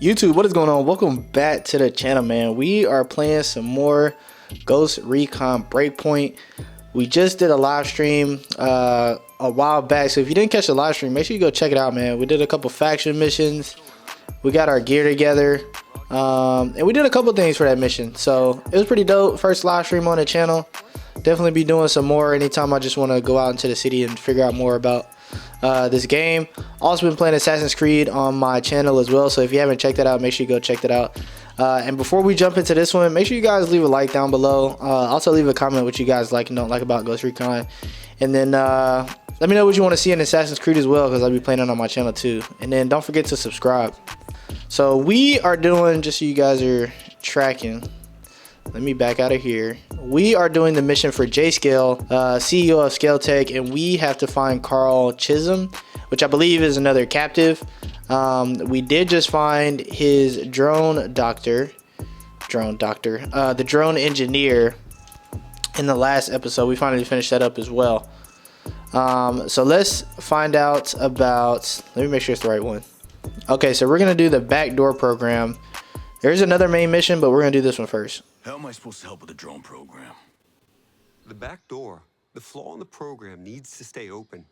YouTube, what is going on? Welcome back to the channel, man. We are playing some more Ghost Recon Breakpoint. We just did a live stream a while back, so if you didn't catch the live stream, make sure you go check it out, man. We did a couple faction missions, we got our gear together, and we did a couple things for that mission, so it was pretty dope. First live stream on the channel. Definitely be doing some more anytime I just want to go out into the city and figure out more about this game. Also been playing Assassin's Creed on my channel as well, so if you haven't checked that out, make sure you go check that out. And before we jump into this one, make sure you guys leave a like down below. Also leave a comment what you guys like and don't like about Ghost Recon, and then let me know what you want to see in Assassin's Creed as well, because I'll be playing it on my channel too. And then don't forget to subscribe. So we are doing, just so you guys are tracking, let me back out of here. We are doing the mission for J-Scale, CEO of Scale Tech, and we have to find Carl Chisholm, which I believe is another captive. We did just find his drone doctor, the drone engineer in the last episode. We finally finished that up as well. So let's find out about, let me make sure it's the right one. Okay, so we're gonna do the backdoor program. There's another main mission, but we're gonna do this one first. How am I supposed to help with the drone program? The back door, the flaw in the program needs to stay open.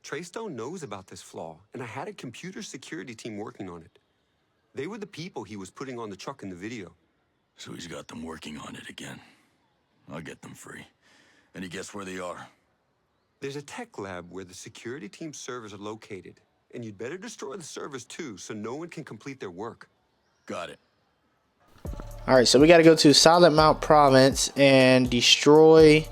Treystone knows about this flaw, and I had a computer security team working on it. They were the people he was putting on the truck in the video. So he's got them working on it again. I'll get them free. Any guess where they are? There's a tech lab where the security team's servers are located, and you'd better destroy the servers too, so no one can complete their work. Got it. All right, so we got to go to Silent Mount Province and destroy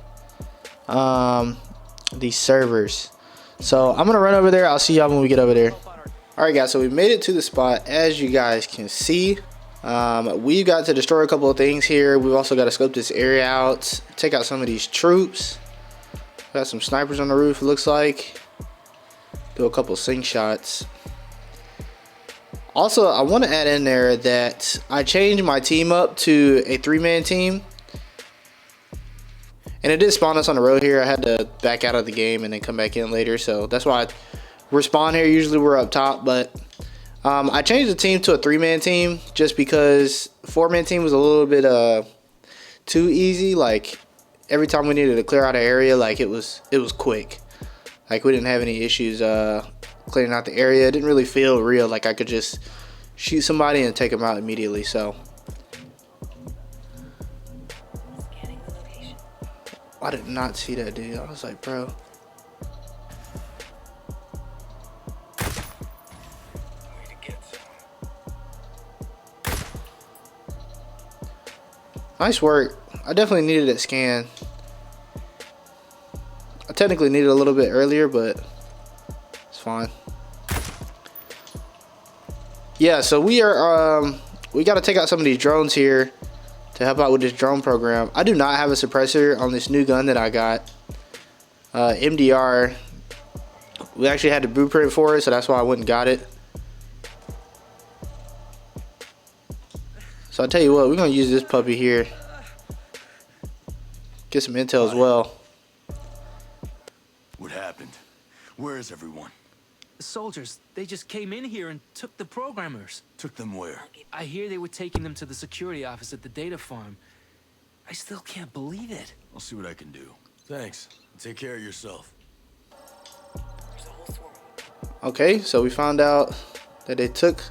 these servers. So I'm gonna run over there. I'll see y'all when we get over there. All right, guys, so we made it to the spot. As you guys can see, we've got to destroy a couple of things here. We've also got to scope this area out, take out some of these troops. Got some snipers on the roof, it looks like. Do a couple sink shots. Also, I want to add in there that I changed my team up to a 3-man team. And it did spawn us on the road here. I had to back out of the game and then come back in later. So that's why we're spawned here. Usually we're up top. But I changed the team to a 3-man team just because 4-man team was a little bit too easy. Like every time we needed to clear out an area, like it was quick. Like we didn't have any issues clearing out the area. It didn't really feel real, like I could just shoot somebody and take them out immediately. So I did not see that dude. I was like, bro. Nice work. I definitely needed that scan. I technically needed a little bit earlier, but it's fine. Yeah, so we are we got to take out some of these drones here to help out with this drone program. I do not have a suppressor on this new gun that I got, MDR. We actually had the blueprint for it, so that's why I went and got it. So I tell you what, we're gonna use this puppy here, get some intel as well. What happened? Where is everyone? The soldiers, they just came in here and took the programmers. Took them where? I hear they were taking them to the security office at the data farm. I still can't believe it. I'll see what I can do. Thanks. Take care of yourself. Okay, so we found out that they took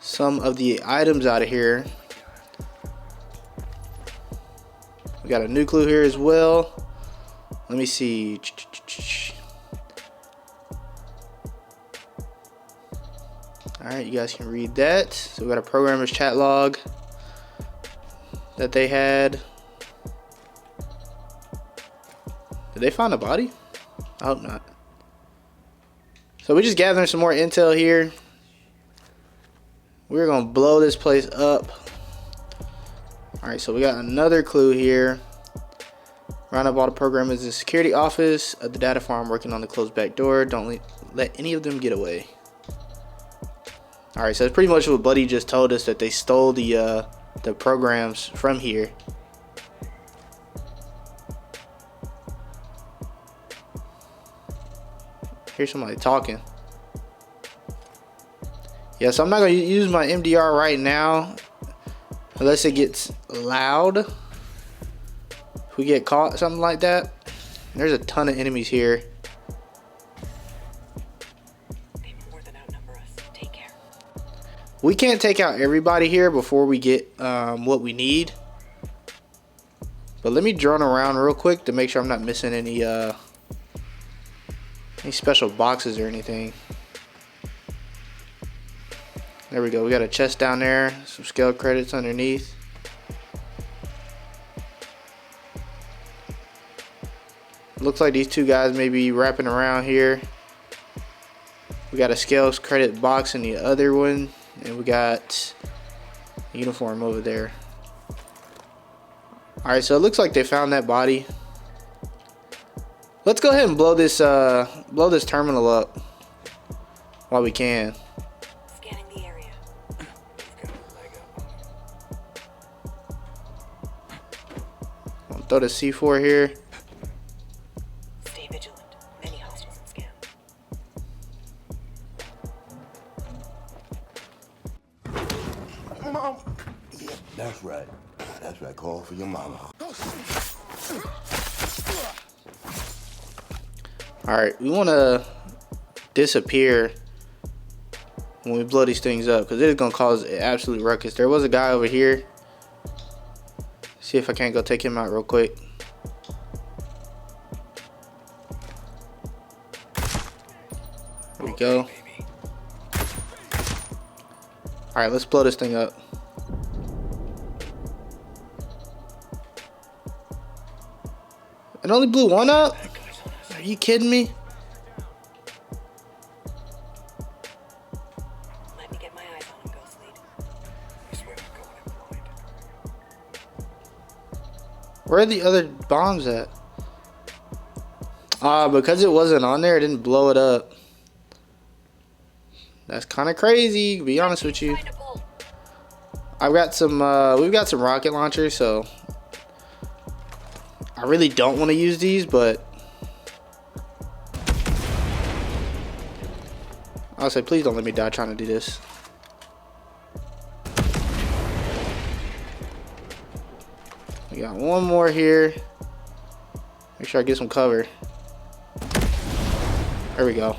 some of the items out of here. We got a new clue here as well. Let me see. Alright, you guys can read that. So we got a programmer's chat log that they had. Did they find a body? I hope not. So we're just gathering some more intel here. We're gonna blow this place up. Alright, so we got another clue here. Round up all the programmers in the security office of the data farm working on the closed back door. Don't let any of them get away. Alright, so that's pretty much what Buddy just told us, that they stole the programs from here. Here's somebody talking. Yeah, so I'm not gonna use my MDR right now unless it gets loud. If we get caught, something like that. There's a ton of enemies here. They more than outnumber us. Take care. We can't take out everybody here before we get what we need. But let me drone around real quick to make sure I'm not missing any special boxes or anything. There we go. We got a chest down there. Some scale credits underneath. Looks like these two guys may be wrapping around here. We got a scales credit box in the other one. And we got a uniform over there. Alright, so it looks like they found that body. Let's go ahead and blow this terminal up while we can. Scanning the area. I'll throw the C4 here. Stay vigilant. Many hostiles in scan. Mom. Yeah, that's right. That's right. Call for your mama. Alright, we want to disappear when we blow these things up because it is going to cause an absolute ruckus. There was a guy over here. See if I can't go take him out real quick. There we go. Alright, let's blow this thing up. It only blew one up? Are you kidding me? Let me get my eyes on him, Ghost Lead. This way we're going blind. Where are the other bombs at? Because it wasn't on there, it didn't blow it up. That's kind of crazy, to be honest with you. I've got some, we've got some rocket launchers, so I really don't want to use these, but I'll say, please don't let me die trying to do this. We got one more here. Make sure I get some cover. There we go.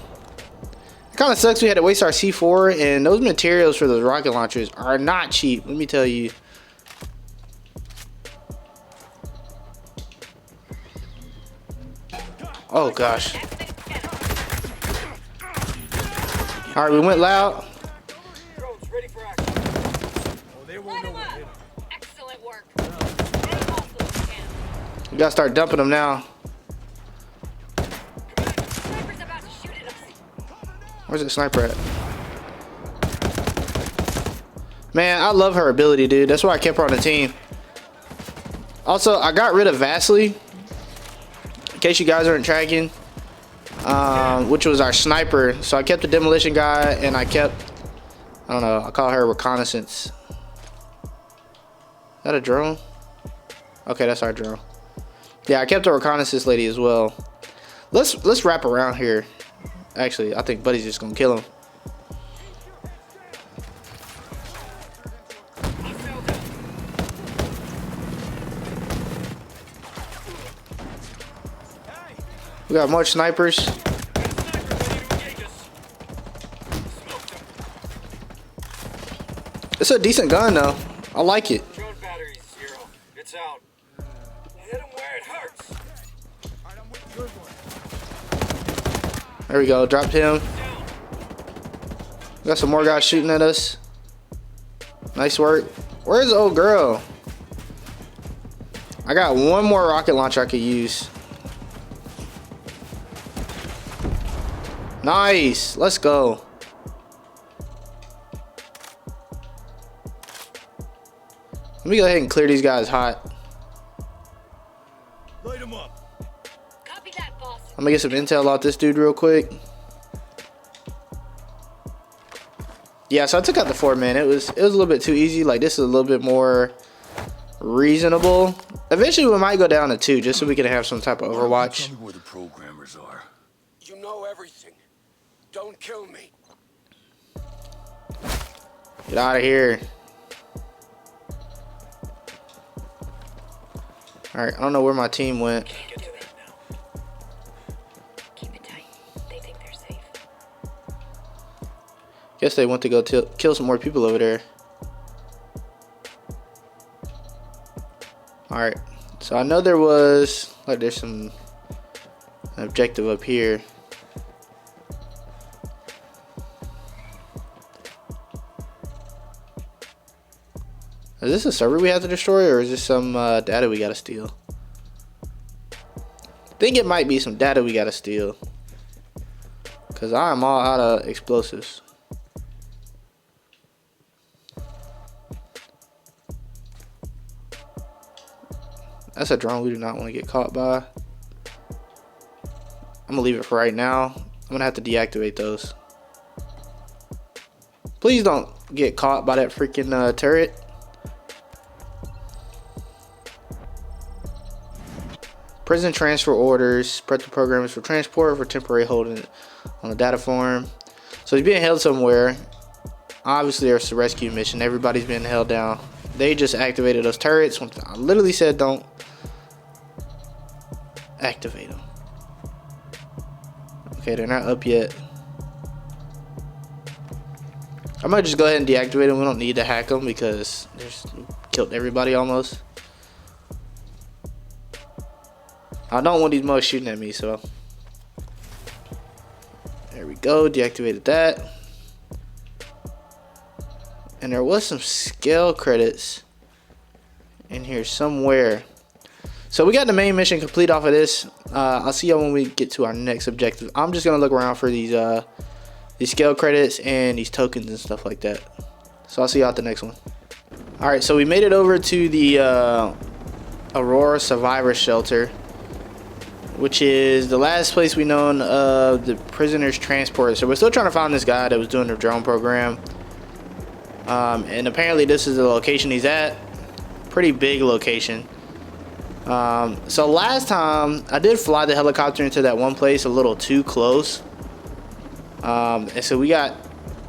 It kind of sucks we had to waste our C4, and those materials for those rocket launchers are not cheap, let me tell you. Oh gosh. Alright, we went loud. Drones ready for action. Oh, they won't know what hit them. Excellent work. Any hostiles in scan. We gotta start dumping them now. Sniper's about to shoot at us. Where's the sniper at? Man, I love her ability, dude. That's why I kept her on the team. Also, I got rid of Vasily, in case you guys aren't tracking, which was our sniper. So I kept the demolition guy, and I kept, I don't know, I call her reconnaissance. Is that a drone? Okay, that's our drone. Yeah, I kept the reconnaissance lady as well. Let's wrap around here. Actually, I think Buddy's just gonna kill him. We got more snipers. It's a decent gun though. I like it. Drone batteries, 0. It's out. Hit him where it hurts. There we go. Dropped him. We got some more guys shooting at us. Nice work. Where's the old girl? I got one more rocket launcher I could use. Nice. Let's go. Let me go ahead and clear these guys hot. Light him up. Copy that, boss. I'm gonna get some intel off this dude real quick. Yeah, so I took out the 4-man. It was a little bit too easy. Like, this is a little bit more reasonable. Eventually we might go down to 2 just so we can have some type of Overwatch. Tell me where the programmers are. You know everything. Don't kill me. Get out of here. Alright, I don't know where my team went. Get to that now. Keep it tight. They think they're safe. Guess they went to go kill some more people over there. Alright, so I know there was, like, there's an objective up here. Is this a server we have to destroy, or is this some data we gotta steal? I think it might be some data we gotta steal, because I'm all out of explosives. That's a drone we do not want to get caught by. I'm gonna leave it for right now. I'm gonna have to deactivate those. Please don't get caught by that freaking turret. Prison transfer orders. Prep the programs for transport for temporary holding on the data farm. So he's being held somewhere. Obviously there's a rescue mission. Everybody's being held down. They just activated those turrets. I literally said don't activate them. Okay, they're not up yet. I might just go ahead and deactivate them. We don't need to hack them because they just killed everybody almost. I don't want these mugs shooting at me, so there we go. Deactivated that. And there was some scale credits in here somewhere. So we got the main mission complete off of this. I'll see y'all when we get to our next objective. I'm just gonna look around for these scale credits and these tokens and stuff like that. So I'll see y'all at the next one. All right, so we made it over to the Aurora Survivor Shelter, which is the last place we known of the prisoners transport. So we're still trying to find this guy that was doing the drone program. And apparently this is the location he's at. Pretty big location. So last time I did fly the helicopter into that one place a little too close. And so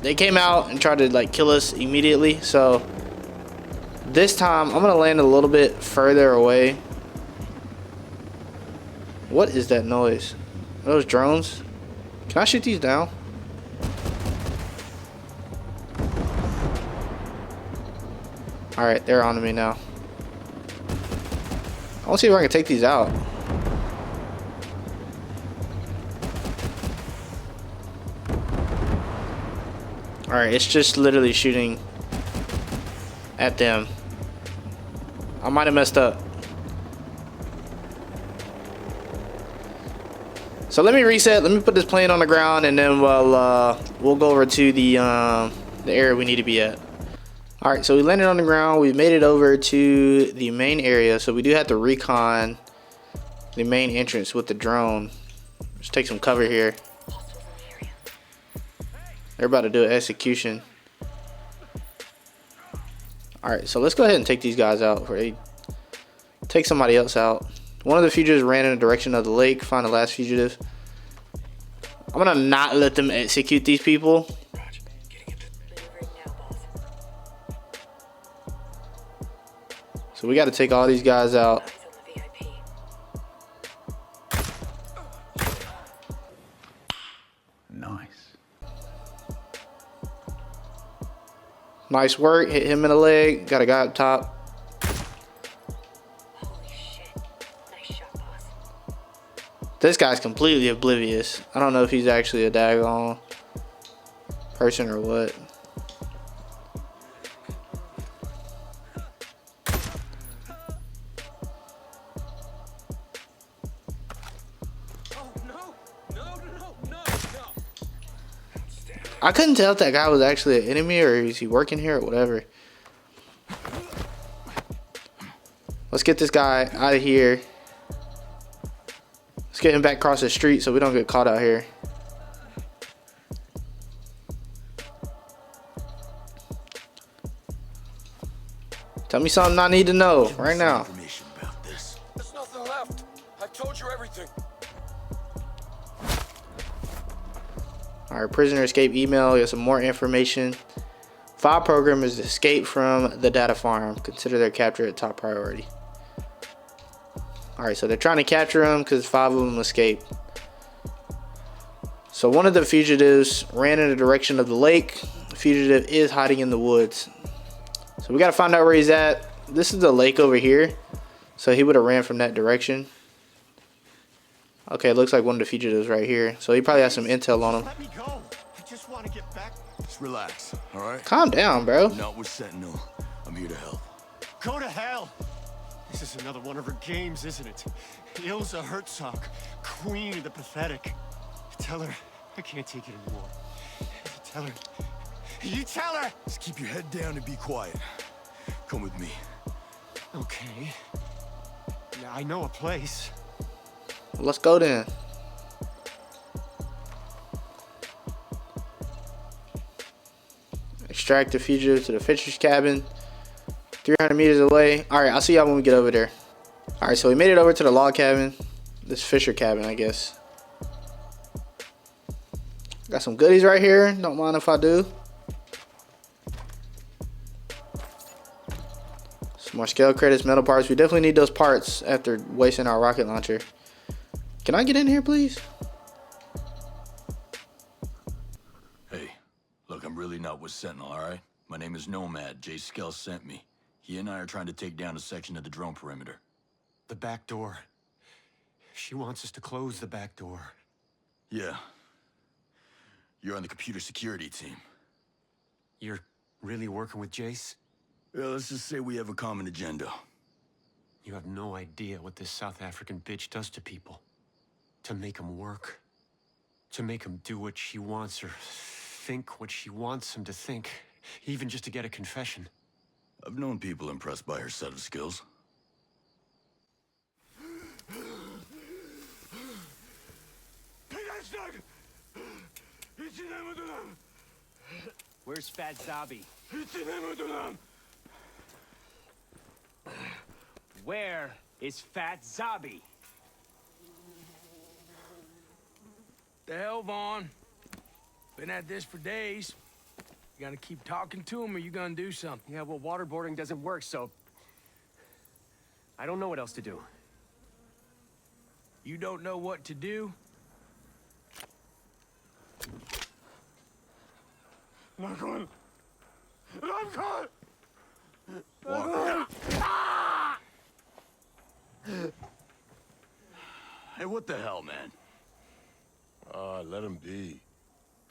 they came out and tried to like kill us immediately. So this time I'm gonna land a little bit further away. What is that noise? Are those drones? Can I shoot these down? Alright, they're on to me now. I want to see if I can take these out. Alright, it's just literally shooting at them. I might have messed up. So let me reset. Let me put this plane on the ground, and then we'll go over to the area we need to be at. All right, so we landed on the ground. We made it over to the main area. So we do have to recon the main entrance with the drone. Let's take some cover here. They're about to do an execution. All right, so let's go ahead and take these guys out. Take somebody else out. One of the fugitives ran in the direction of the lake. Find the last fugitive. I'm gonna not let them execute these people. So we got to take all these guys out. Nice. Nice work. Hit him in the leg. Got a guy up top. This guy's completely oblivious. I don't know if he's actually a daggone person or what. Oh, no. I couldn't tell if that guy was actually an enemy or is he working here or whatever. Let's get this guy out of here. Let's get him back across the street so we don't get caught out here. Tell me something I need to know right now. Information about this. There's nothing left. I've told you everything. Alright, prisoner escape email. Got some more information 5 programmers escaped from the data farm. Consider their capture a top priority. Alright, so they're trying to capture them because 5 of them escaped. So one of the fugitives ran in the direction of the lake. The fugitive is hiding in the woods. So we got to find out where he's at. This is the lake over here. So he would have ran from that direction. Okay, it looks like one of the fugitives right here. So he probably has some intel on him. Let me go. I just want to get back. Just relax, all right? Calm down, bro. Not with Sentinel. I'm here to help. Go to hell. This is another one of her games, isn't it? Ilsa Herzog, queen of the pathetic. Tell her I can't take it anymore. Tell her. You tell her! Just keep your head down and be quiet. Come with me. Okay. Now, I know a place. Let's go then. Extract the fugitive to the fisher's cabin. 300 meters away. Alright, I'll see y'all when we get over there. Alright, so we made it over to the log cabin. This fisher cabin, I guess. Got some goodies right here. Don't mind if I do. Some more scale credits, metal parts. We definitely need those parts after wasting our rocket launcher. Can I get in here, please? Hey, look, I'm really not with Sentinel, all right? My name is Nomad. Jay Skell sent me. He and I are trying to take down a section of the drone perimeter. The back door. She wants us to close the back door. Yeah. You're on the computer security team. You're really working with Jace? Yeah, let's just say we have a common agenda. You have no idea what this South African bitch does to people. To make them work. To make them do what she wants or think what she wants them to think. Even just to get a confession. I've known people impressed by her set of skills. Where's Fat Zabi? Where is Fat Zabi? The hell, Vaughn? Been at this for days. You gotta keep talking to him or you gonna do something. Yeah, well, waterboarding doesn't work, so... I don't know what else to do. You don't know what to do? Recon! Recon! Hey, what the hell, man? Let him be.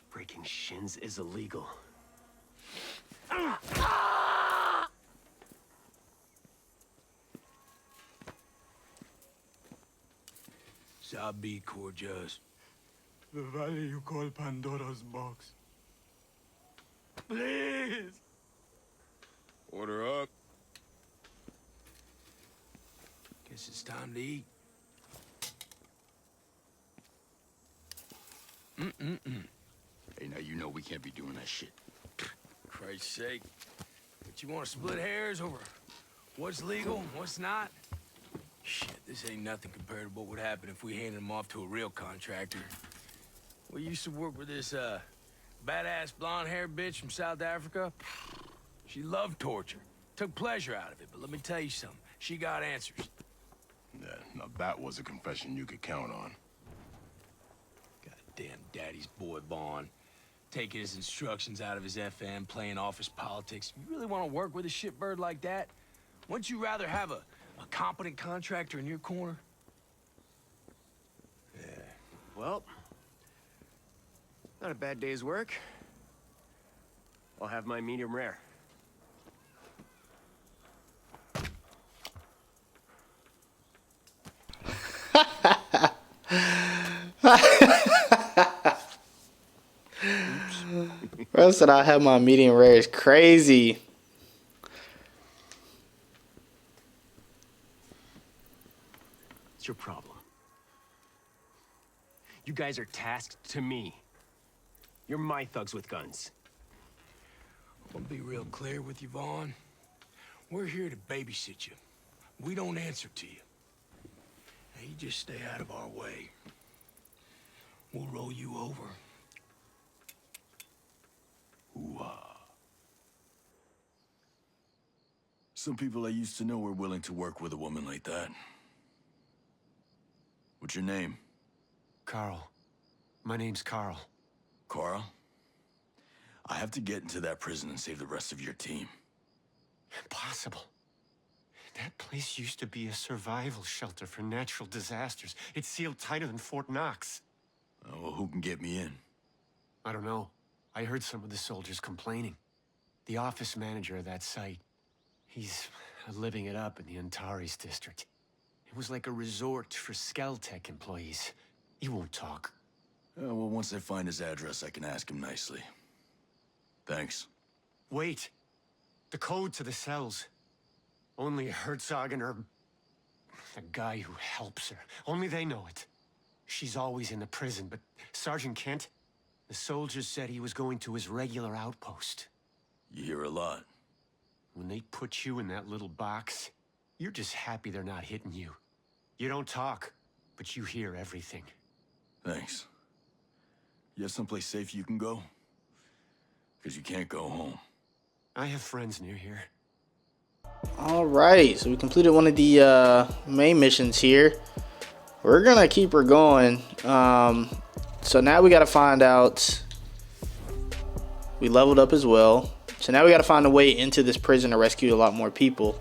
Breaking shins is illegal. Zabi Corjas. The valley you call Pandora's box. Please! Order up. Guess it's time to eat. Hey, now you know we can't be doing that shit. Christ's sake. But you want to split hairs over what's legal, what's not? Shit, this ain't nothing compared to what would happen if we handed him off to a real contractor. We used to work with this, badass blonde-haired bitch from South Africa. She loved torture, took pleasure out of it, but let me tell you something. She got answers. Yeah, now that was a confession you could count on. Goddamn daddy's boy, Vaughn. Taking his instructions out of his FM, playing office politics. You really want to work with a shitbird like that? Wouldn't you rather have a competent contractor in your corner? Yeah. Well, not a bad day's work. I'll have my medium rare. Bro said I have my medium rare is crazy. It's your problem. You guys are tasked to me. You're my thugs with guns. I'll be real clear with you, Vaughn. We're here to babysit you. We don't answer to you. Now, you just stay out of our way. We'll roll you over. Ooh-ah. Some people I used to know were willing to work with a woman like that. What's your name? Carl. My name's Carl. Carl? I have to get into that prison and save the rest of your team. Impossible. That place used to be a survival shelter for natural disasters. It's sealed tighter than Fort Knox. Oh, well, who can get me in? I don't know. I heard some of the soldiers complaining. The office manager of that site, he's living it up in the Antares district. It was like a resort for Skeltech employees. He won't talk. Well, once I find his address, I can ask him nicely. Thanks. Wait. The code to the cells. Only Herzog and her... the guy who helps her. Only they know it. She's always in the prison, but Sergeant Kent, the soldiers said he was going to his regular outpost. You hear a lot. When they put you in that little box, you're just happy they're not hitting you. You don't talk, but you hear everything. Thanks. You have someplace safe you can go? Because you can't go home. I have friends near here. All right, so we completed one of the main missions here. We're gonna keep her going. So now we got to find out. We leveled up as well. So now we got to find a way into this prison to rescue a lot more people.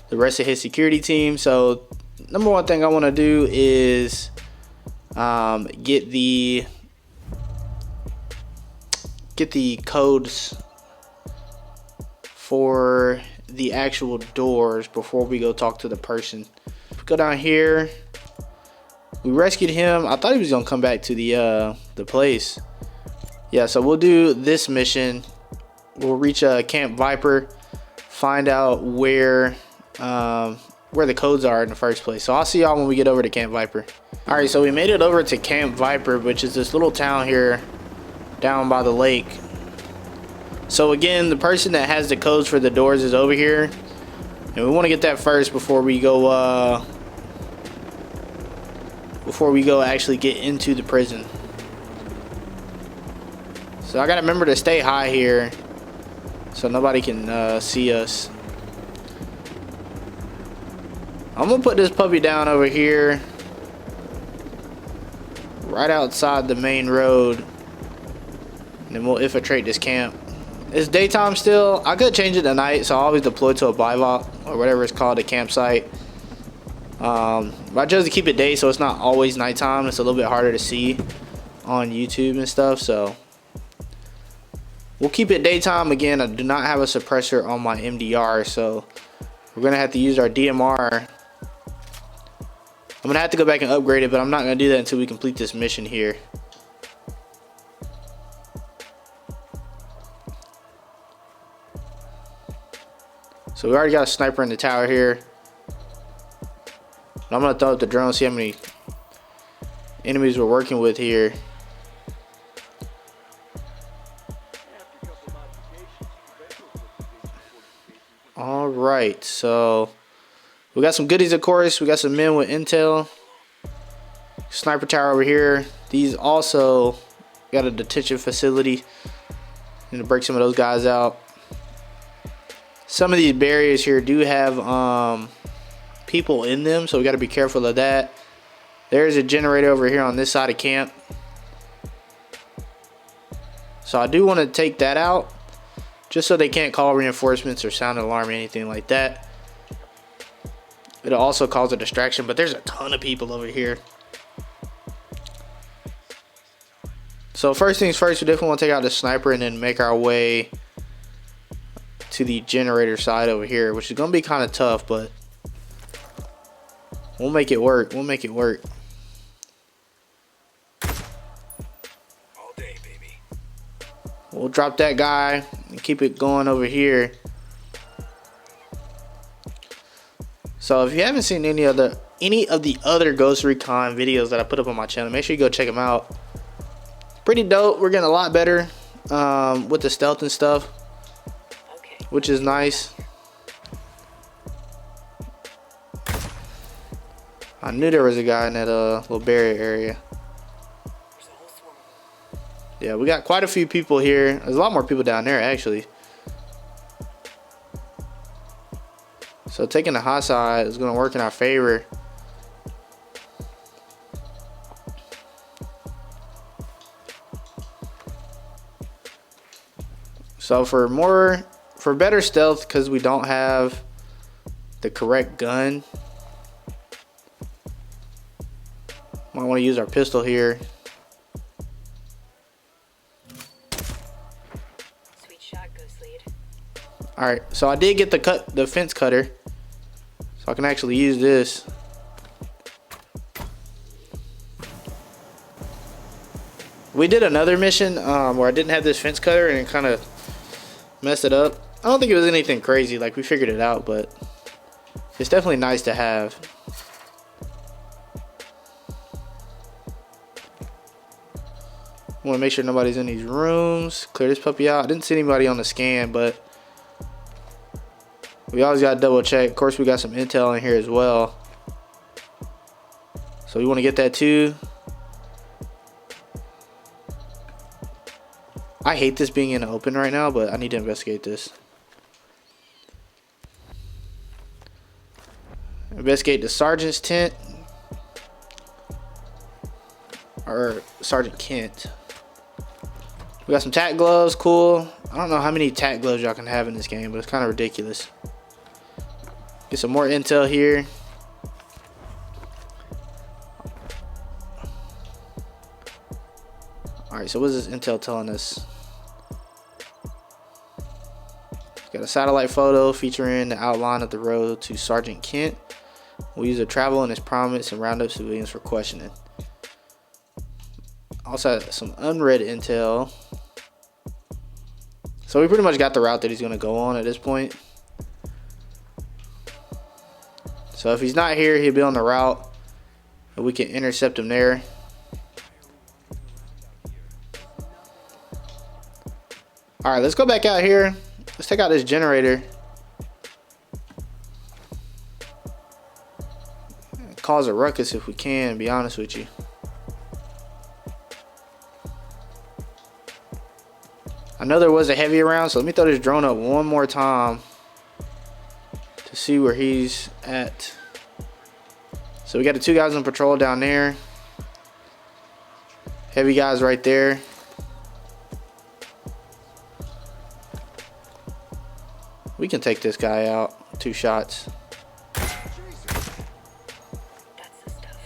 The rest of his security team. So number one thing I want to do is get the codes for the actual doors before we go talk to the person. Go down here. We rescued him. I thought he was gonna come back to the place. Yeah, so we'll do this mission. We'll reach Camp Viper, find out where the codes are in the first place. So I'll see y'all when we get over to Camp Viper. All right, so we made it over to Camp Viper, which is this little town here down by the lake. So again, the person that has the codes for the doors is over here, and we want to get that first before we go actually get into the prison. So I gotta remember to stay high here so nobody can see us. I'm gonna put this puppy down over here right outside the main road, and then we'll infiltrate this camp. It's daytime still. I could change it to night, so I always deploy to a bivouac or whatever it's called, a campsite. But I chose to keep it day so it's not always nighttime. It's a little bit harder to see on YouTube and stuff, so we'll keep it daytime. Again, I do not have a suppressor on my MDR, so we're gonna have to use our DMR. I'm gonna have to go back and upgrade it, but I'm not gonna do that until we complete this mission here. So we already got a sniper in the tower here. I'm gonna throw up the drone, see how many enemies we're working with here. All right, so we got some goodies, of course. We got some men with intel. Sniper tower over here. These also got a detention facility. Need to break some of those guys out. Some of these barriers here do have people in them, so we got to be careful of that. There's a generator over here on this side of camp, so I do want to take that out just so they can't call reinforcements or sound an alarm or anything like that. It'll also cause a distraction, but there's a ton of people over here. So first things first, we definitely want to take out the sniper and then make our way to the generator side over here, which is going to be kind of tough, but we'll make it work. We'll make it work. All day, baby. We'll drop that guy and keep it going over here. So if you haven't seen any of the other Ghost Recon videos that I put up on my channel, make sure you go check them out. Pretty dope. We're getting a lot better with the stealth and stuff, which is nice. I knew there was a guy in that little barrier area. Yeah, we got quite a few people here. There's a lot more people down there, actually. So taking the hot side is going to work in our favor. So for better stealth, because we don't have the correct gun, might want to use our pistol here. Sweet shot, Ghost Lead. All right, so I did get the fence cutter, so I can actually use this. We did another mission where I didn't have this fence cutter and it kind of messed it up. I don't think it was anything crazy, like we figured it out, but it's definitely nice to have. Want to make sure nobody's in these rooms. Clear this puppy out. I didn't see anybody on the scan, but we always got to double check. Of course, we got some intel in here as well, so we want to get that too. I hate this being in the open right now, but I need to investigate this. Investigate the sergeant's tent. Or Sergeant Kent. We got some tack gloves, cool. I don't know how many tack gloves y'all can have in this game, but it's kind of ridiculous. Get some more intel here. Alright, so what is this intel telling us? Got a satellite photo featuring the outline of the road to Sergeant Kent. We'll use a travel in his promise and round up civilians for questioning. Also had some unread intel. So we pretty much got the route that he's going to go on at this point. So if he's not here, he'll be on the route, and we can intercept him there. All right, let's go back out here. Let's take out this generator. Cause a ruckus if we can, be honest with you. I know there was a heavy around, so let me throw this drone up one more time to see where he's at. So we got the two guys on patrol down there. Heavy guys right there. We can take this guy out. 2 shots. That's the stuff.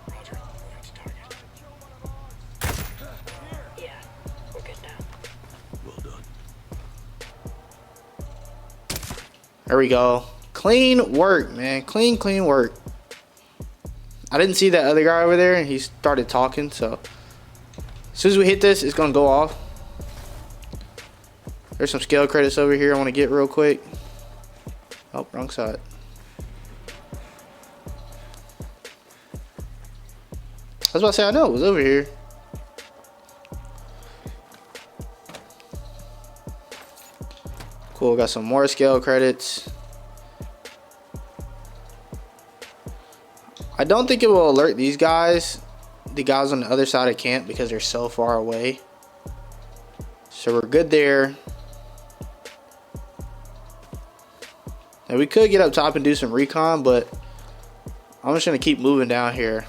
Roger. Next target. Yeah, we're good now. Well done. There we go. Clean work, man. Clean work. I didn't see that other guy over there, and he started talking, so as soon as we hit this, it's gonna go off. There's some scale credits over here I want to get real quick. Oh, wrong side. I was about to say, I know it was over here. Cool, got some more scale credits. I don't think it will alert these guys, the guys on the other side of camp, because they're so far away. So we're good there. And we could get up top and do some recon, but I'm just going to keep moving down here.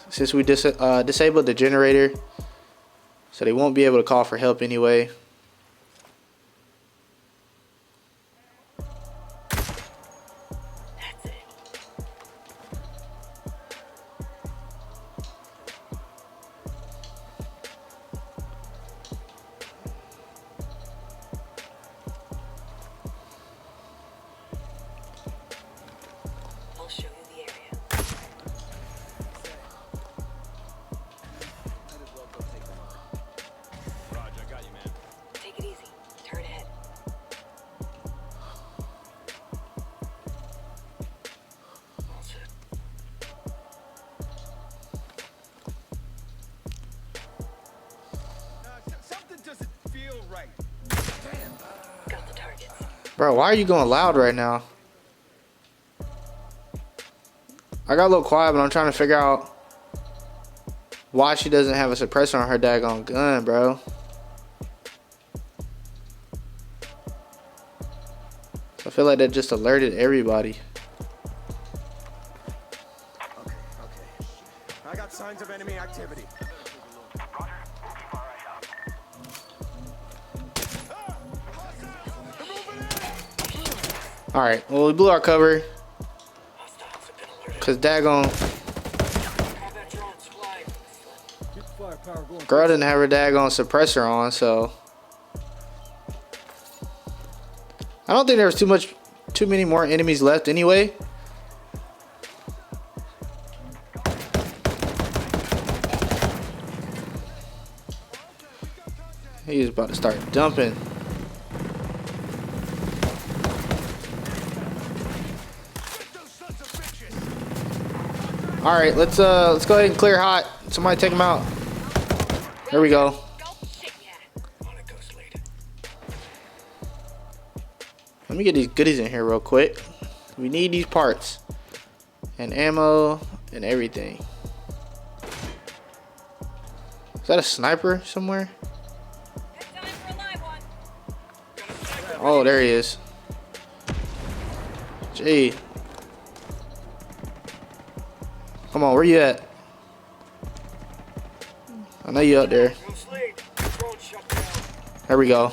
Since we disabled the generator, so they won't be able to call for help anyway. That's it. I'll show you the area. Roger, I got you, man. Take it easy. Turn ahead. All set. Something doesn't feel right. Got the targets. Bro, why are you going loud right now? I got a little quiet, but I'm trying to figure out why she doesn't have a suppressor on her daggone gun, bro. I feel like that just alerted everybody. Okay. I got signs of enemy activity. Alright, well, we blew our cover. Because daggone girl didn't have her daggone suppressor on, so I don't think there's too many more enemies left anyway. He's about to start dumping. All right, let's go ahead and clear hot. Somebody take him out. There we go. Let me get these goodies in here real quick. We need these parts and ammo and everything. Is that a sniper somewhere? Oh, there he is. Gee. Come on, where you at? I know you out there. There we go.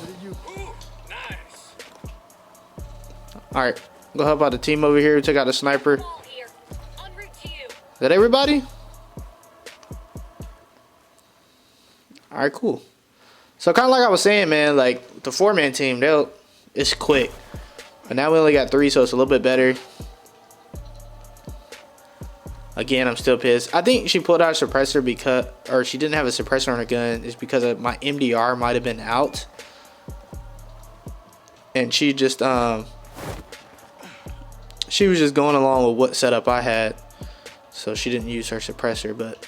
Alright, go help out the team over here. We took out the sniper. Is that everybody? Alright, cool. So kind of like I was saying, man, like the 4-man team, it's quick. But now we only got 3, so it's a little bit better. Again, I'm still pissed. I think she pulled out a suppressor because, or she didn't have a suppressor on her gun. It's because of my MDR might have been out. And she just, she was just going along with what setup I had. So she didn't use her suppressor, but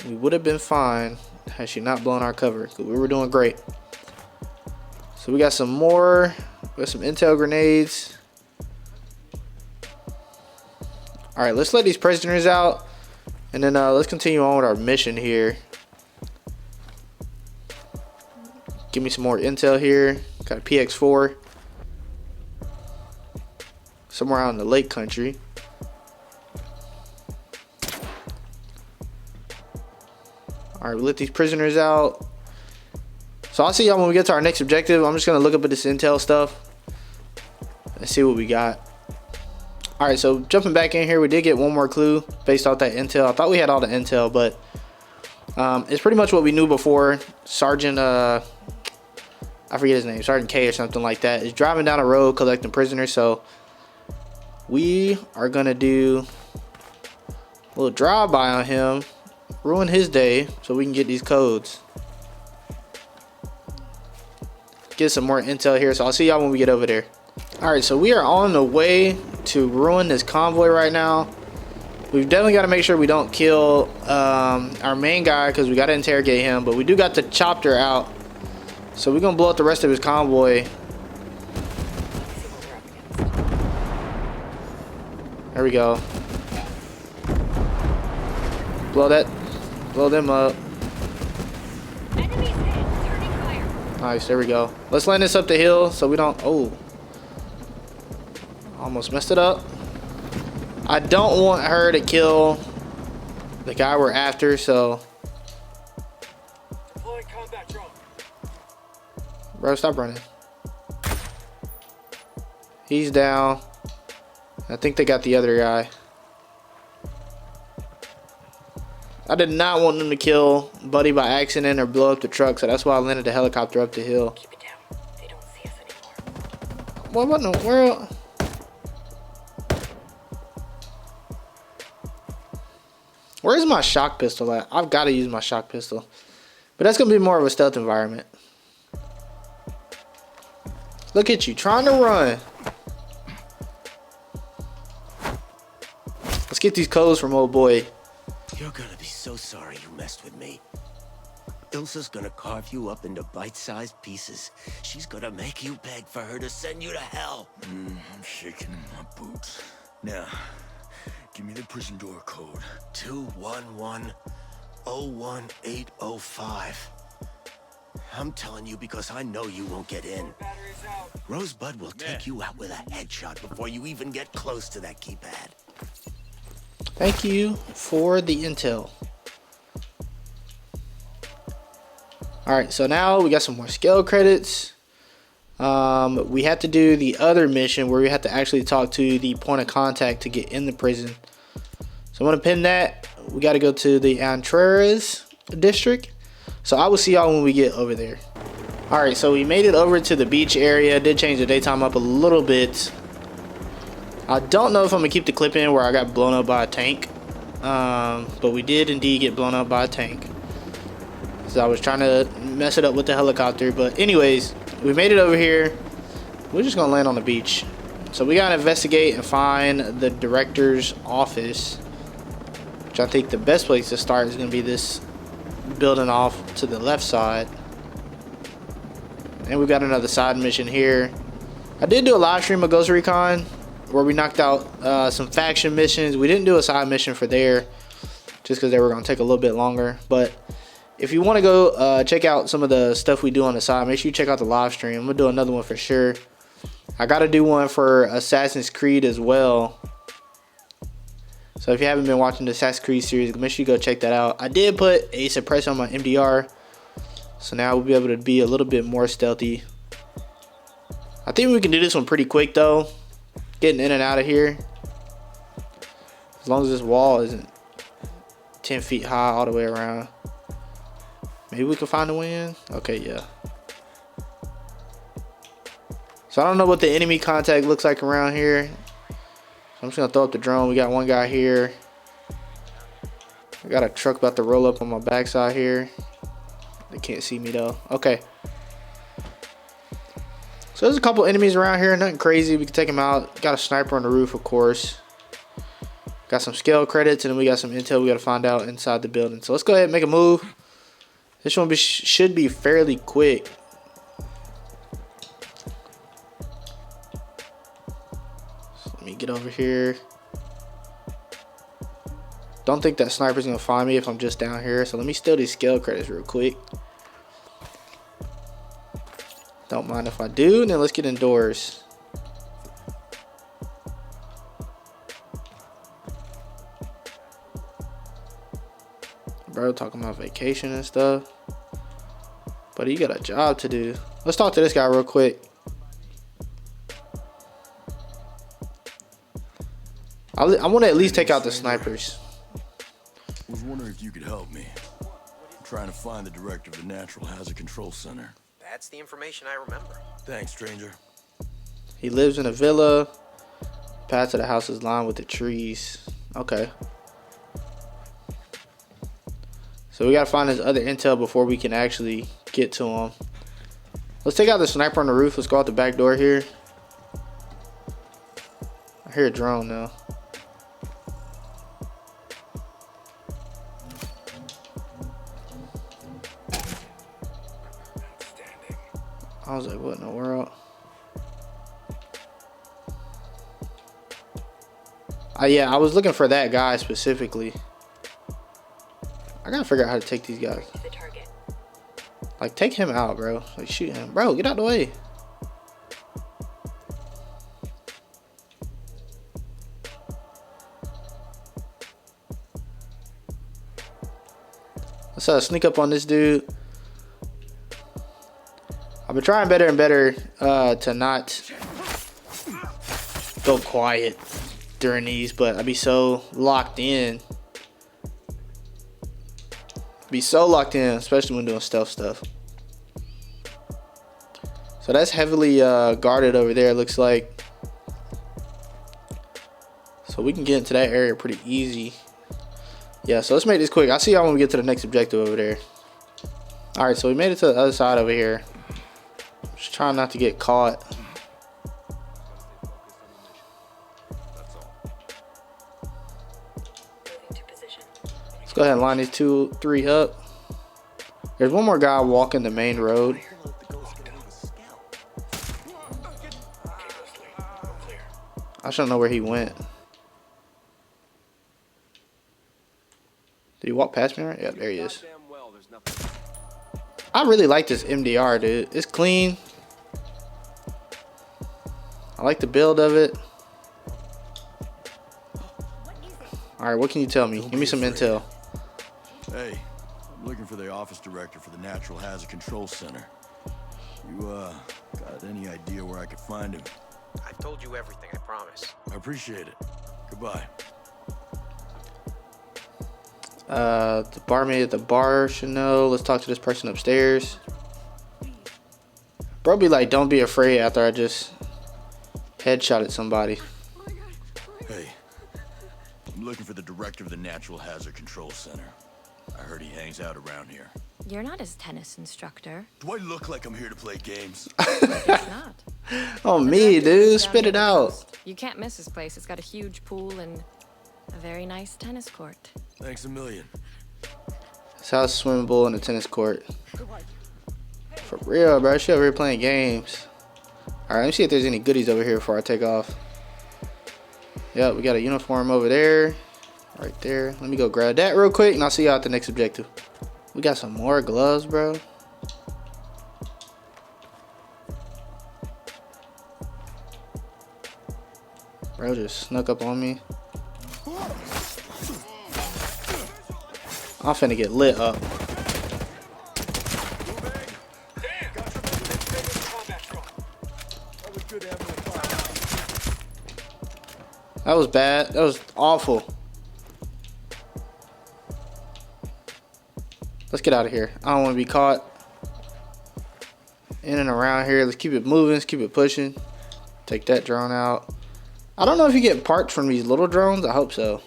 we would have been fine had she not blown our cover. 'Cause we were doing great. So we got some more, we got some intel grenades. All right, let's let these prisoners out, and then let's continue on with our mission here. Give me some more intel here. Got a PX4. Somewhere out in the lake country. All right, we let these prisoners out. So I'll see y'all when we get to our next objective. I'm just gonna look up at this intel stuff and see what we got. All right, so jumping back in here, we did get one more clue based off that intel. I thought we had all the intel, but it's pretty much what we knew before. Sergeant, I forget his name, Sergeant K or something like that, is driving down a road collecting prisoners. So we are gonna do a little drive-by on him, ruin his day, so we can get these codes. Get some more intel here, so I'll see y'all when we get over there. All right, so we are on the way to ruin this convoy right now. We've definitely got to make sure we don't kill our main guy because we got to interrogate him, but we do got the chopper out, so we're gonna blow up the rest of his convoy. There we go. Blow them up. Nice, there we go. Let's land this up the hill so we don't, oh. Almost messed it up. I don't want her to kill the guy we're after, so. Bro, stop running. He's down. I think they got the other guy. I did not want them to kill Buddy by accident or blow up the truck, so that's why I landed the helicopter up the hill. Keep it down. They don't see us anymore. What in the world? Where's my shock pistol at? I've got to use my shock pistol. But that's going to be more of a stealth environment. Look at you, trying to run. Let's get these codes from old boy. You're gonna be so sorry you messed with me. Ilsa's gonna carve you up into bite-sized pieces. She's gonna make you beg for her to send you to hell. I'm shaking in my boots. Now, give me the prison door code. 211-01805. I'm telling you because I know you won't get in. Batteries out. Rosebud will take you out with a headshot before you even get close to that keypad. Thank you for the intel. Alright, so now we got some more skill credits. We have to do the other mission where we have to actually talk to the point of contact to get in the prison. So I'm going to pin that. We got to go to the Antreras district. So I will see y'all when we get over there. Alright, so we made it over to the beach area. Did change the daytime up a little bit. I don't know if I'm going to keep the clip in where I got blown up by a tank. But we did indeed get blown up by a tank. So I was trying to mess it up with the helicopter. But anyways, we made it over here. We're just going to land on the beach. So we got to investigate and find the director's office. Which I think the best place to start is going to be this building off to the left side. And we've got another side mission here. I did do a live stream of Ghost Recon where we knocked out some faction missions. We didn't do a side mission for there just because they were going to take a little bit longer. But if you want to go check out some of the stuff we do on the side, make sure you check out the live stream. I'm going to do another one for sure. I got to do one for Assassin's Creed as well. So if you haven't been watching the Assassin's Creed series, make sure you go check that out. I did put a suppressor on my MDR. So now we'll be able to be a little bit more stealthy. I think we can do this one pretty quick though. Getting in and out of here. As long as this wall isn't 10 feet high all the way around. Maybe we can find a way in. Okay, yeah. So I don't know what the enemy contact looks like around here. So I'm just gonna throw up the drone. We got one guy here. I got a truck about to roll up on my backside here. They can't see me though. Okay. So there's a couple enemies around here. Nothing crazy. We can take them out. Got a sniper on the roof, of course. Got some skill credits, and then we got some intel we got to find out inside the building. So let's go ahead and make a move. This one should be fairly quick. So let me get over here. Don't think that sniper's gonna find me if I'm just down here. So let me steal these skill credits real quick. Don't mind if I do. And then let's get indoors. Bro talking about vacation and stuff. But you got a job to do. Let's talk to this guy real quick. I want to at least take out the snipers. Was wondering if you could help me. I'm trying to find the director of the Natural Hazard Control Center. That's the information I remember. Thanks, stranger. He lives in a villa. Path to the house is lined with the trees. Okay. So we gotta find his other intel before we can actually get to him. Let's take out the sniper on the roof. Let's go out the back door here. I hear a drone now. I was like, what in the world? Yeah, I was looking for that guy specifically. I gotta figure out how to take these guys. Like, take him out, bro. Like, shoot him. Bro, get out the way. Let's sneak up on this dude. I've been trying better and better to not go quiet during these, but I'd be so locked in. Especially when doing stealth stuff. So that's heavily guarded over there, it looks like. So we can get into that area pretty easy. Yeah, so let's make this quick. I'll see y'all when we get to the next objective over there. Alright, so we made it to the other side over here. Just trying not to get caught. Let's go ahead and line these 2-3 up. There's one more guy walking the main road. I just don't know where he went. Did he walk past me right? Yeah, there he is. I really like this MDR, dude. It's clean. I like the build of it. Alright, what can you tell me? Give me some intel. Hey, I'm looking for the office director for the Natural Hazard Control Center. You, got any idea where I could find him? I've told you everything, I promise. I appreciate it. Goodbye. The barmaid at the bar should know. Let's talk to this person upstairs. Bro be like, don't be afraid after I just headshot at somebody. Hey, I'm looking for the director of the Natural Hazard Control Center. I heard he hangs out around here. You're not his tennis instructor. Do I look like I'm here to play games? It's not. Oh, me, dude. Spit it out. You can't miss his place. It's got a huge pool and a very nice tennis court. Thanks a million. This house is swimming pool and a tennis court. For real, bro. She over here playing games. Alright, let me see if there's any goodies over here before I take off. Yep, we got a uniform over there. Right there. Let me go grab that real quick and I'll see y'all at the next objective. We got some more gloves, bro. Bro just snuck up on me. I'm finna get lit up. That was bad. That was awful. Let's get out of here. I don't want to be caught in and around here. Let's keep it moving. Let's keep it pushing. Take that drone out. I don't know if you get parts from these little drones. I hope so.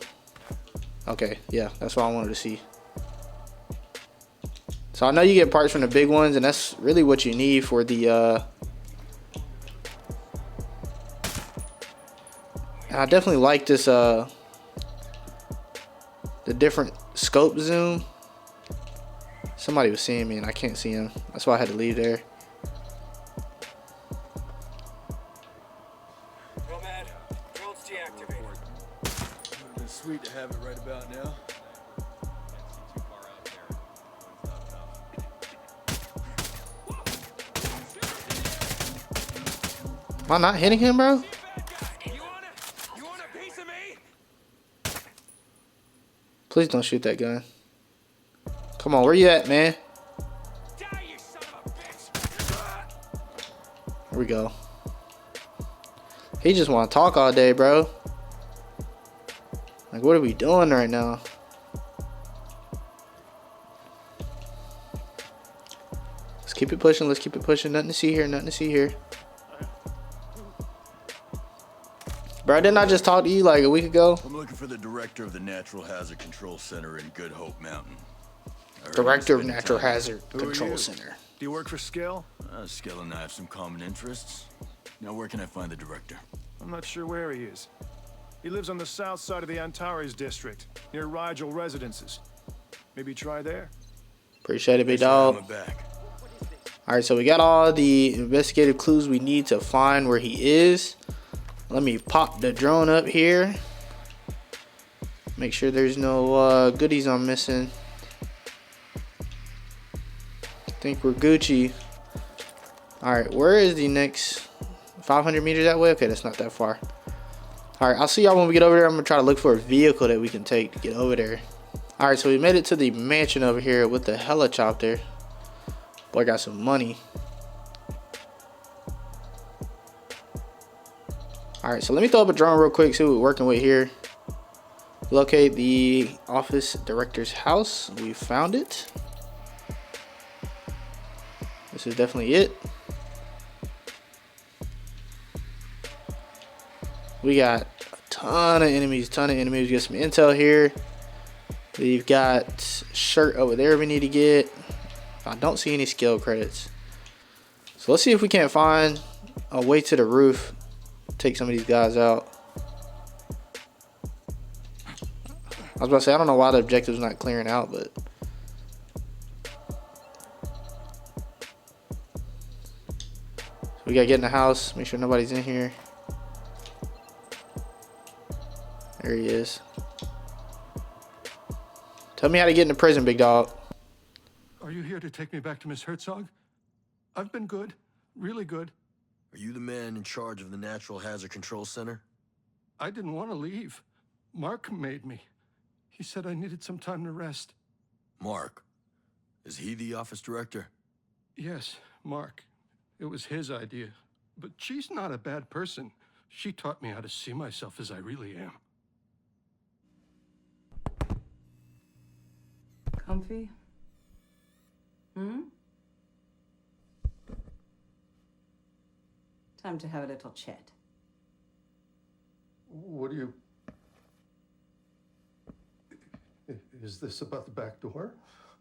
Okay, yeah, that's what I wanted to see. So I know you get parts from the big ones, and that's really what you need for the I definitely like this the different scope zoom. Somebody was seeing me and I can't see him. That's why I had to leave there. Nomad, drone's deactivated. It's sweet to have it right about now. Am I not hitting him, bro? You want a piece of me? Please don't shoot that gun. Come on, where you at, man? Die, you son of a bitch! Here we go. He just want to talk all day, bro. Like, what are we doing right now? Let's keep it pushing. Let's keep it pushing. Nothing to see here. Nothing to see here. Bro, didn't I just talk to you like a week ago? I'm looking for the director of the Natural Hazard Control Center in Good Hope Mountain. Director of Natural Hazard Control Center. Do you work for Skill? Skill and I have some common interests. Now, where can I find the director? I'm not sure where he is. He lives on the south side of the Antares district, near Rigel residences. Maybe try there. Appreciate it, big dog. Alright, so we got all the investigative clues we need to find where he is. Let me pop the drone up here. Make sure there's no goodies I'm missing. I think we're Gucci. Alright, where is the next 500 meters that way? Okay, that's not that far. Alright, I'll see y'all when we get over there. I'm gonna try to look for a vehicle that we can take to get over there. Alright, so we made it to the mansion over here with the helicopter. Boy got some money. Alright, so let me throw up a drone real quick, see what we're working with here. Locate the office director's house. We found it. This is definitely it. We got a ton of enemies, We get some intel here. We've got shirt over there we need to get. I don't see any skill credits. So let's see if we can't find a way to the roof. Take some of these guys out. I was about to say, I don't know why the objective's not clearing out, but so we gotta get in the house, make sure nobody's in here. There he is. Tell me how to get into prison, big dog. Are you here to take me back to Miss Herzog. I've been good. Really good. Are you the man in charge of the Natural Hazard Control Center? I didn't want to leave. Mark made me. He said I needed some time to rest. Mark? Is he the office director? Yes, Mark. It was his idea. But she's not a bad person. She taught me how to see myself as I really am. Comfy? Hmm? Time to have a little chat. What do you... Is this about the back door?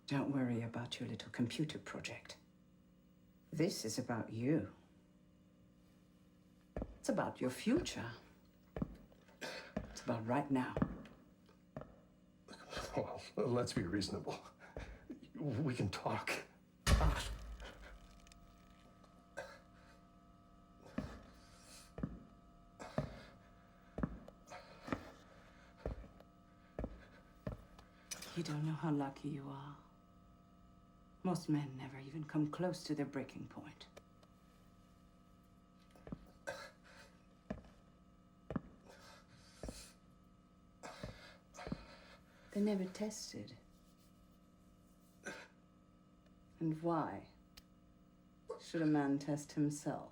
Don't worry about your little computer project. This is about you. It's about your future. It's about right now. Well, let's be reasonable. We can talk. You don't know how lucky you are. Most men never even come close to their breaking point. They never tested. And why should a man test himself?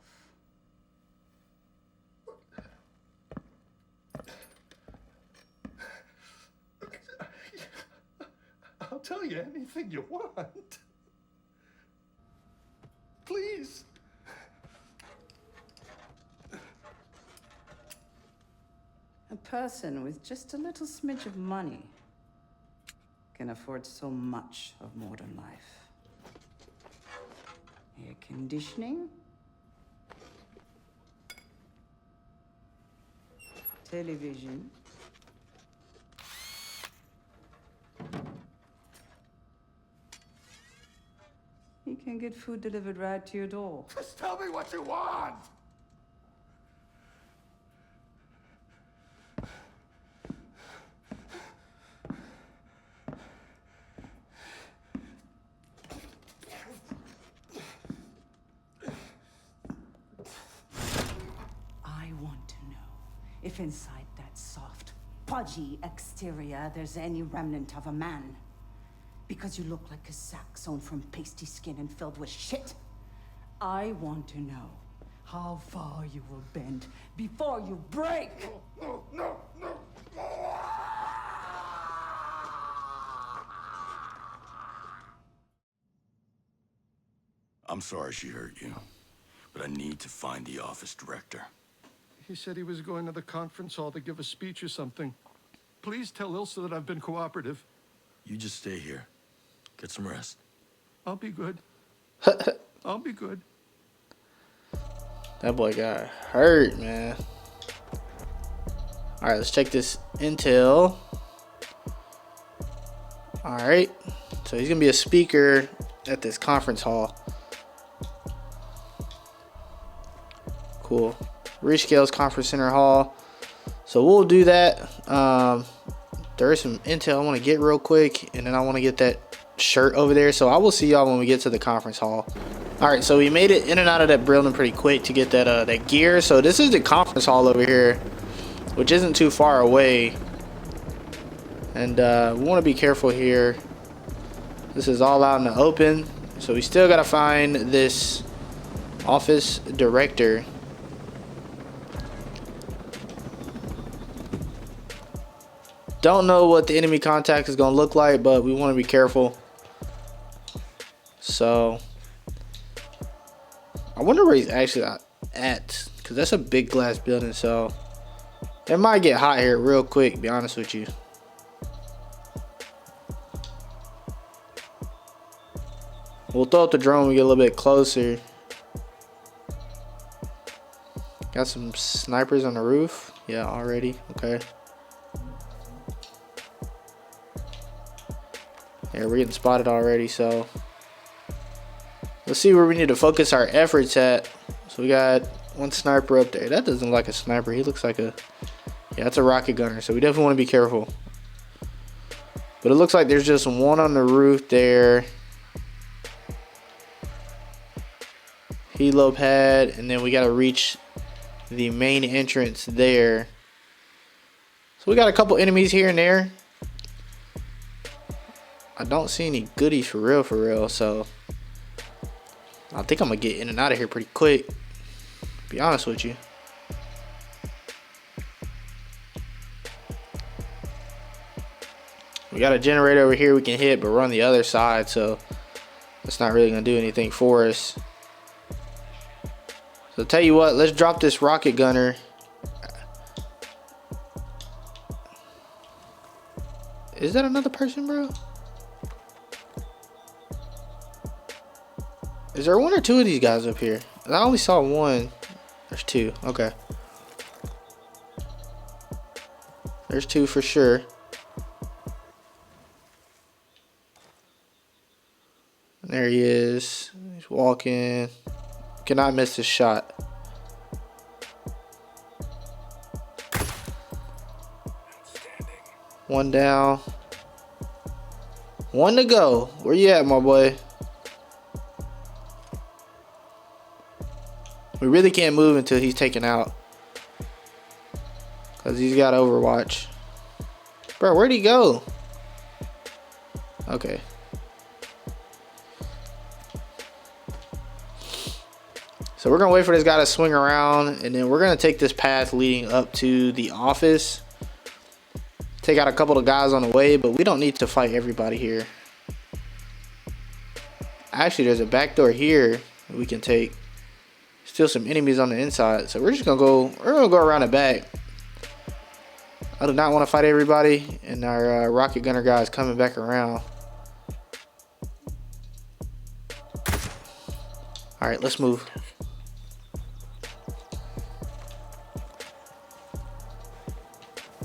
I'll tell you anything you want. Please. A person with just a little smidge of money can afford so much of modern life. Air conditioning, television, you can get food delivered right to your door. Just tell me what you want. I want to know if inside that soft, pudgy exterior there's any remnant of a man. Because you look like a sack sewn from pasty skin and filled with shit. I want to know how far you will bend before you break. No. I'm sorry she hurt you, but I need to find the office director. He said he was going to the conference hall to give a speech or something. Please tell Ilsa that I've been cooperative. You just stay here. Get some rest. I'll be good. I'll be good. That boy got hurt, man. All right, let's check this intel. All right, so he's gonna be a speaker at this conference hall. Cool. Rescales Conference Center Hall. So we'll do that. There is some intel I want to get real quick, and then I want to get that shirt over there. So I will see y'all when we get to the conference hall. All right, so we made it in and out of that building pretty quick to get that gear. So this is the conference hall over here, which isn't too far away. And we want to be careful here. This is all out in the open. So we still got to find this office director. Don't know what the enemy contact is going to look like, but we want to be careful. So I wonder where he's actually at, because that's a big glass building. So it might get hot here real quick, to be honest with you. We'll throw up the drone when we get a little bit closer. Got some snipers on the roof. Yeah, already. Okay. Yeah, we're getting spotted already, so let's see where we need to focus our efforts at. So we got one sniper up there. That doesn't look like a sniper. He looks like a, yeah, that's a rocket gunner. So we definitely want to be careful. But it looks like there's just one on the roof there. Helo pad, and then we gotta reach the main entrance there. So we got a couple enemies here and there. I don't see any goodies for real, so I think I'm gonna get in and out of here pretty quick, to be honest with you. We got a generator over here we can hit, but we're on the other side, so it's not really gonna do anything for us. So tell you what, let's drop this rocket gunner. Is that another person, bro? Is there one or two of these guys up here? I only saw one. There's two. Okay. There's two for sure. And there he is. He's walking. Cannot miss his shot. One down. One to go. Where you at, my boy? We really can't move until he's taken out, because he's got Overwatch. Bro, where'd he go? Okay. So we're going to wait for this guy to swing around, and then we're going to take this path leading up to the office. Take out a couple of guys on the way, but we don't need to fight everybody here. Actually, there's a back door here that we can take. Still some enemies on the inside, so we're just gonna go. We're gonna go around the back. I do not want to fight everybody, and our rocket gunner guy is coming back around. All right, let's move.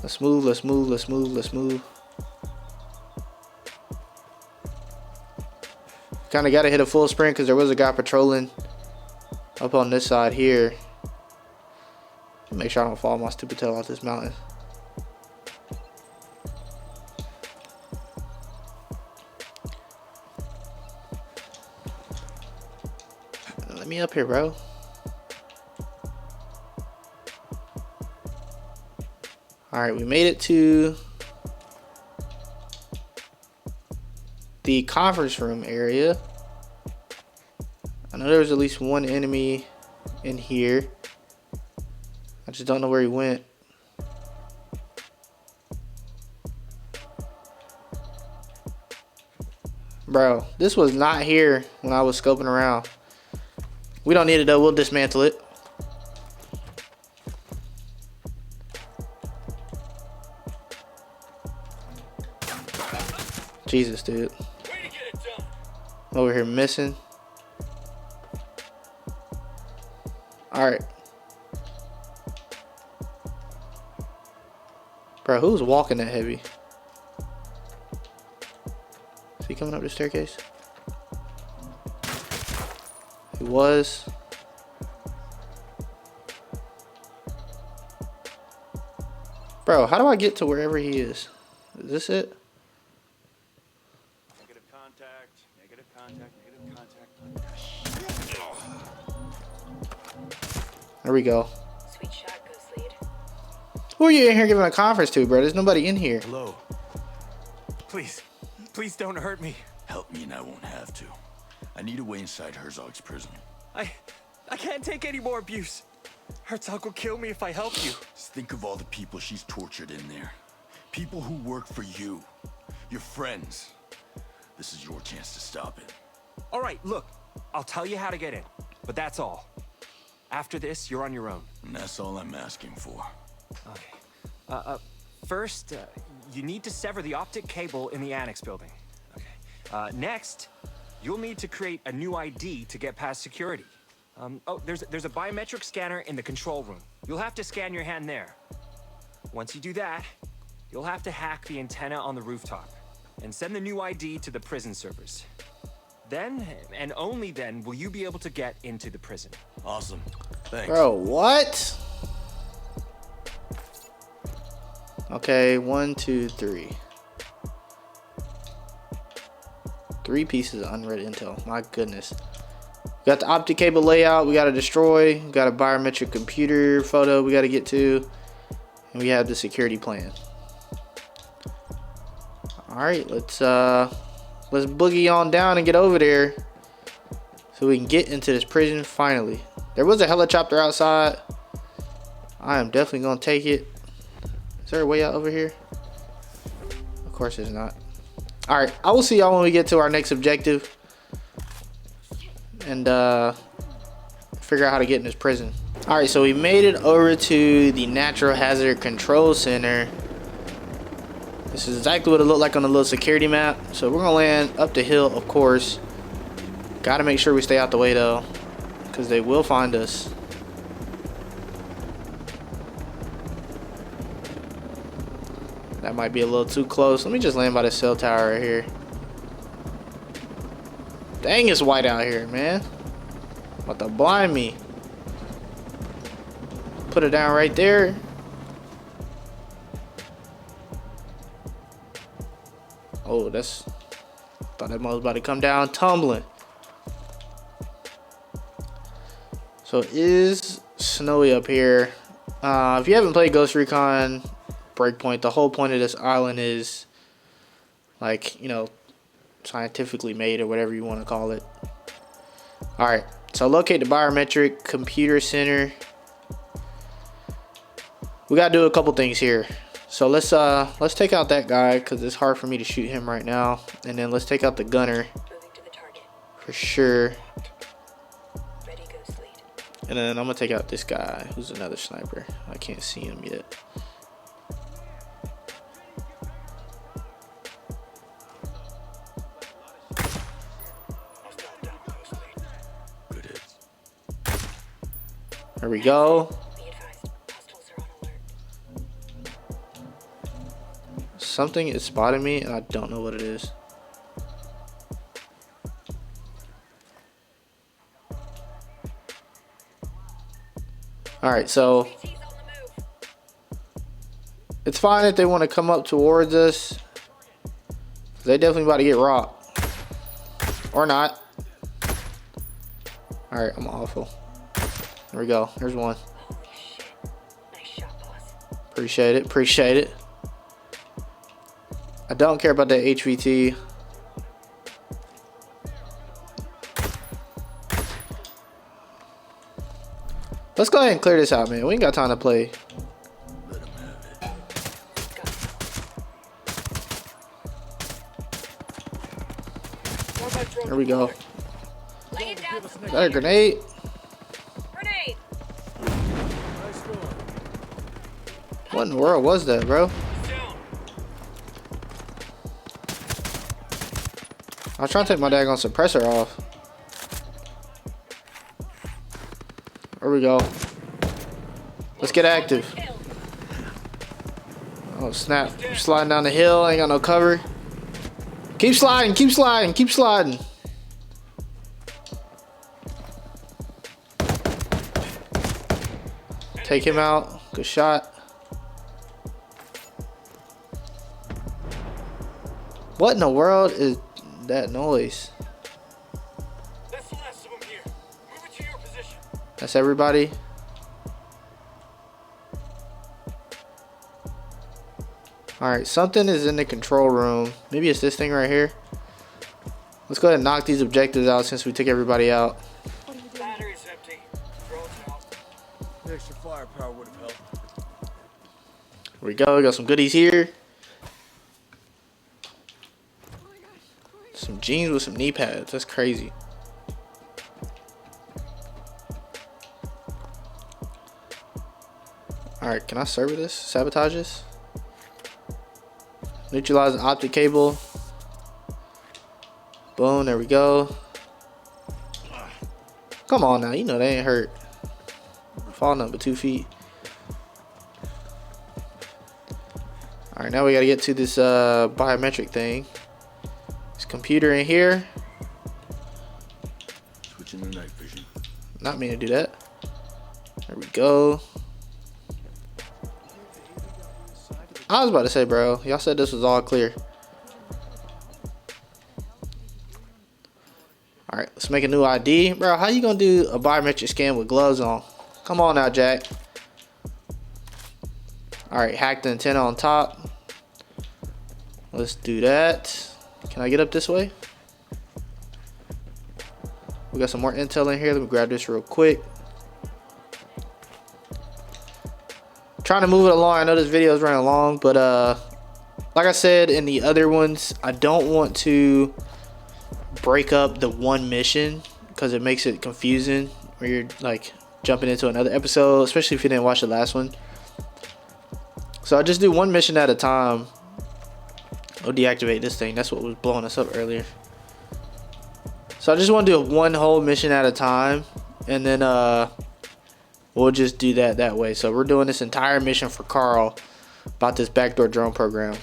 Let's move. Let's move. Let's move. Let's move. Kind of got to hit a full sprint because there was a guy patrolling up on this side here. Make sure I don't fall my stupid tail off this mountain. Let me up here, bro. Alright, we made it to the conference room area. I know there was at least one enemy in here. I just don't know where he went. Bro, this was not here when I was scoping around. We don't need it though, we'll dismantle it. Jesus, dude. I'm over here missing. Alright. Bro, who's walking that heavy? Is he coming up the staircase? He was. Bro, how do I get to wherever he is? Is this it? Negative contact, negative contact, negative contact. There we go. Sweet shot, Ghost Lead. Who are you in here giving a conference to, bro? There's nobody in here. Hello. Please, please don't hurt me. Help me and I won't have to. I need a way inside Herzog's prison. I can't take any more abuse. Herzog will kill me if I help you. Just think of all the people she's tortured in there. People who work for you. Your friends. This is your chance to stop it. All right, look. I'll tell you how to get in. But that's all. After this, you're on your own. And that's all I'm asking for. Okay. First, you need to sever the optic cable in the annex building. Okay. Next, you'll need to create a new ID to get past security. There's a biometric scanner in the control room. You'll have to scan your hand there. Once you do that, you'll have to hack the antenna on the rooftop and send the new ID to the prison servers. Then, and only then, will you be able to get into the prison. Awesome. Thanks. Bro, what? Okay, 1, 2, 3. 3 pieces of unread intel. My goodness. We got the optic cable layout we got to destroy. We got a biometric computer photo we got to get to. And we have the security plan. Alright, let's boogie on down and get over there. So we can get into this prison finally. There was a helicopter outside. I am definitely going to take it. Is there a way out over here? Of course there's not. Alright, I will see y'all when we get to our next objective. And figure out how to get in this prison. Alright, so we made it over to the Natural Hazard Control Center. This is exactly what it looked like on the little security map. So we're gonna land up the hill, of course. Gotta make sure we stay out the way though, because they will find us. That might be a little too close. Let me just land by the cell tower right here. Dang, it's white out here, man. About to blind me. Put it down right there. Oh, that's... thought that mother was about to come down tumbling. So it is snowy up here. If you haven't played Ghost Recon Breakpoint, the whole point of this island is, like, you know, scientifically made or whatever you want to call it. Alright, so locate the biometric computer center. We gotta do a couple things here. So let's take out that guy because it's hard for me to shoot him right now. And then let's take out the gunner for sure. And then I'm gonna take out this guy who's another sniper. I can't see him yet. There we go. Something is spotting me and I don't know what it is. Alright, so it's fine if they want to come up towards us. They definitely about to get rocked. Or not. Alright, I'm awful. There we go. There's one. Appreciate it. Appreciate it. I don't care about that HVT. Let's go ahead and clear this out, man. We ain't got time to play. There we go. Is that a grenade? What in the world was that, bro? I was trying to take my daggone suppressor off. There we go. Let's get active. Oh snap. I'm sliding down the hill. I ain't got no cover. Keep sliding, keep sliding, keep sliding. Take him out. Good shot. What in the world is that noise? That's the last of them here. Move it to your position. That's everybody. Alright, something is in the control room. Maybe it's this thing right here. Let's go ahead and knock these objectives out since we took everybody out. Battery's empty. Drone's out. The extra firepower would have helped. Here we go. We got some goodies here. Some jeans with some knee pads. That's crazy. Alright, can I server this? Sabotage this? Neutralize the optic cable. Boom, there we go. Come on now, you know they ain't hurt. Fall number 2 feet. Alright, now we gotta get to this biometric thing. This computer in here. Switching to night vision. Not mean to do that. There we go. I was about to say, bro, y'all said this was all clear. Alright, Let's make a new ID. Bro, how you gonna do a biometric scan with gloves on? Come on now, Jack. Alright, hack the antenna on top. Let's do that. Can I get up this way? We got some more intel in here. Let me grab this real quick. Trying to move it along. I know this video is running long, but like I said in the other ones, I don't want to break up the one mission because it makes it confusing where you're like jumping into another episode, especially if you didn't watch the last one. So I just do one mission at a time. I'll deactivate this thing. That's what was blowing us up earlier. So I just want to do one whole mission at a time, and then we'll just do that way. So we're doing this entire mission for Carl about this backdoor drone program.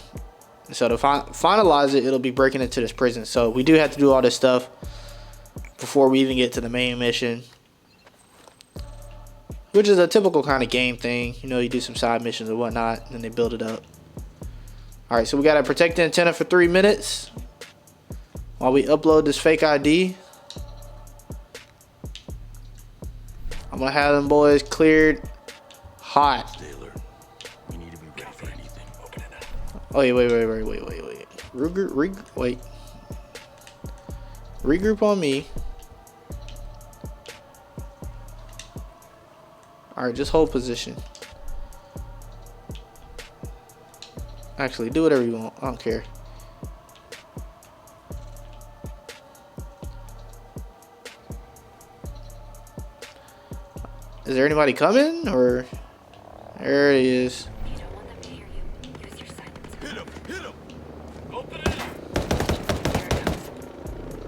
So to finalize it, it'll be breaking into this prison. So we do have to do all this stuff before we even get to the main mission, which is a typical kind of game thing. You know, you do some side missions and whatnot, and then they build it up. All right, so we got to protect the antenna for 3 minutes while we upload this fake ID. I'm gonna have them boys cleared hot. We need to be ready for anything. Open it up. Oh yeah, wait. Regroup on me. All right, just hold position. Actually, do whatever you want. I don't care. Is there anybody coming, or there it is?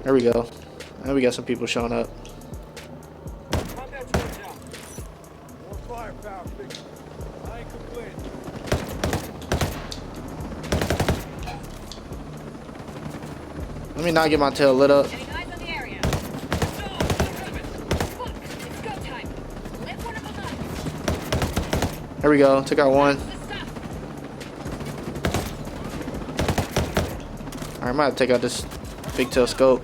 There we go. Now we got some people showing up. Let me not get my tail lit up. There we go. Took out one. Alright, I might have to take out this big tail scope.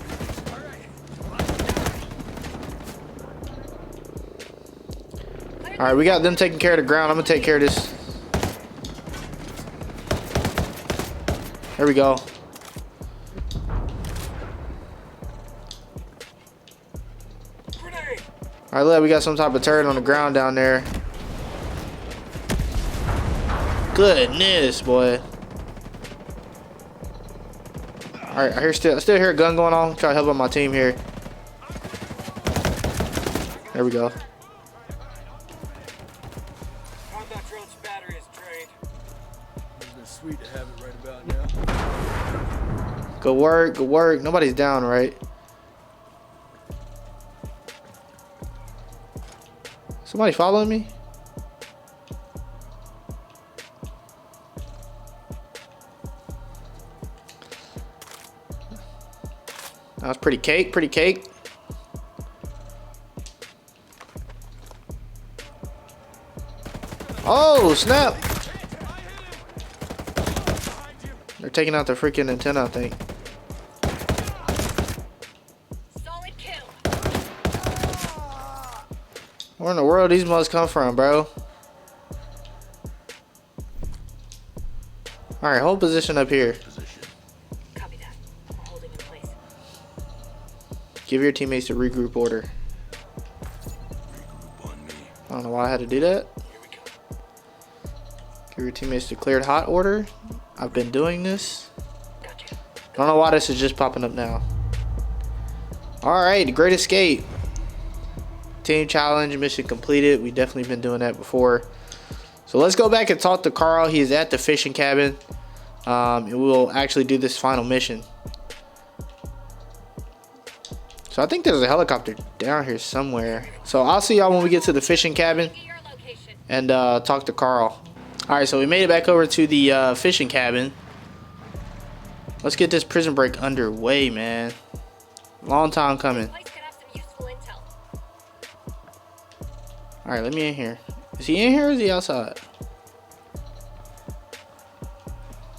Alright, we got them taking care of the ground. I'm gonna take care of this. There we go. Alright, look, we got some type of turret on the ground down there. Goodness, boy. Alright, I still hear a gun going on. Try to help out my team here. There we go. Combat drone's battery is drained. Isn't it sweet to have it right about now? Good work, good work. Nobody's down, right? Somebody following me? That was pretty cake, pretty cake. Oh, snap. They're taking out the freaking antenna, I think. Solid kill. Where in the world these must come from, bro? Alright, hold position up here. Copy that. I'm holding in place. Give your teammates a regroup order. I don't know why I had to do that. Give your teammates the cleared hot order. I've been doing this. Don't know why this is just popping up now. Alright, the Great Escape. Team challenge, mission completed. We definitely been doing that before. So let's go back and talk to Carl. He's at the fishing cabin. And we'll actually do this final mission. So I think there's a helicopter down here somewhere. So I'll see y'all when we get to the fishing cabin and talk to Carl. Alright, so we made it back over to the fishing cabin. Let's get this prison break underway, man. Long time coming. Alright, let me in here. Is he in here or is he outside?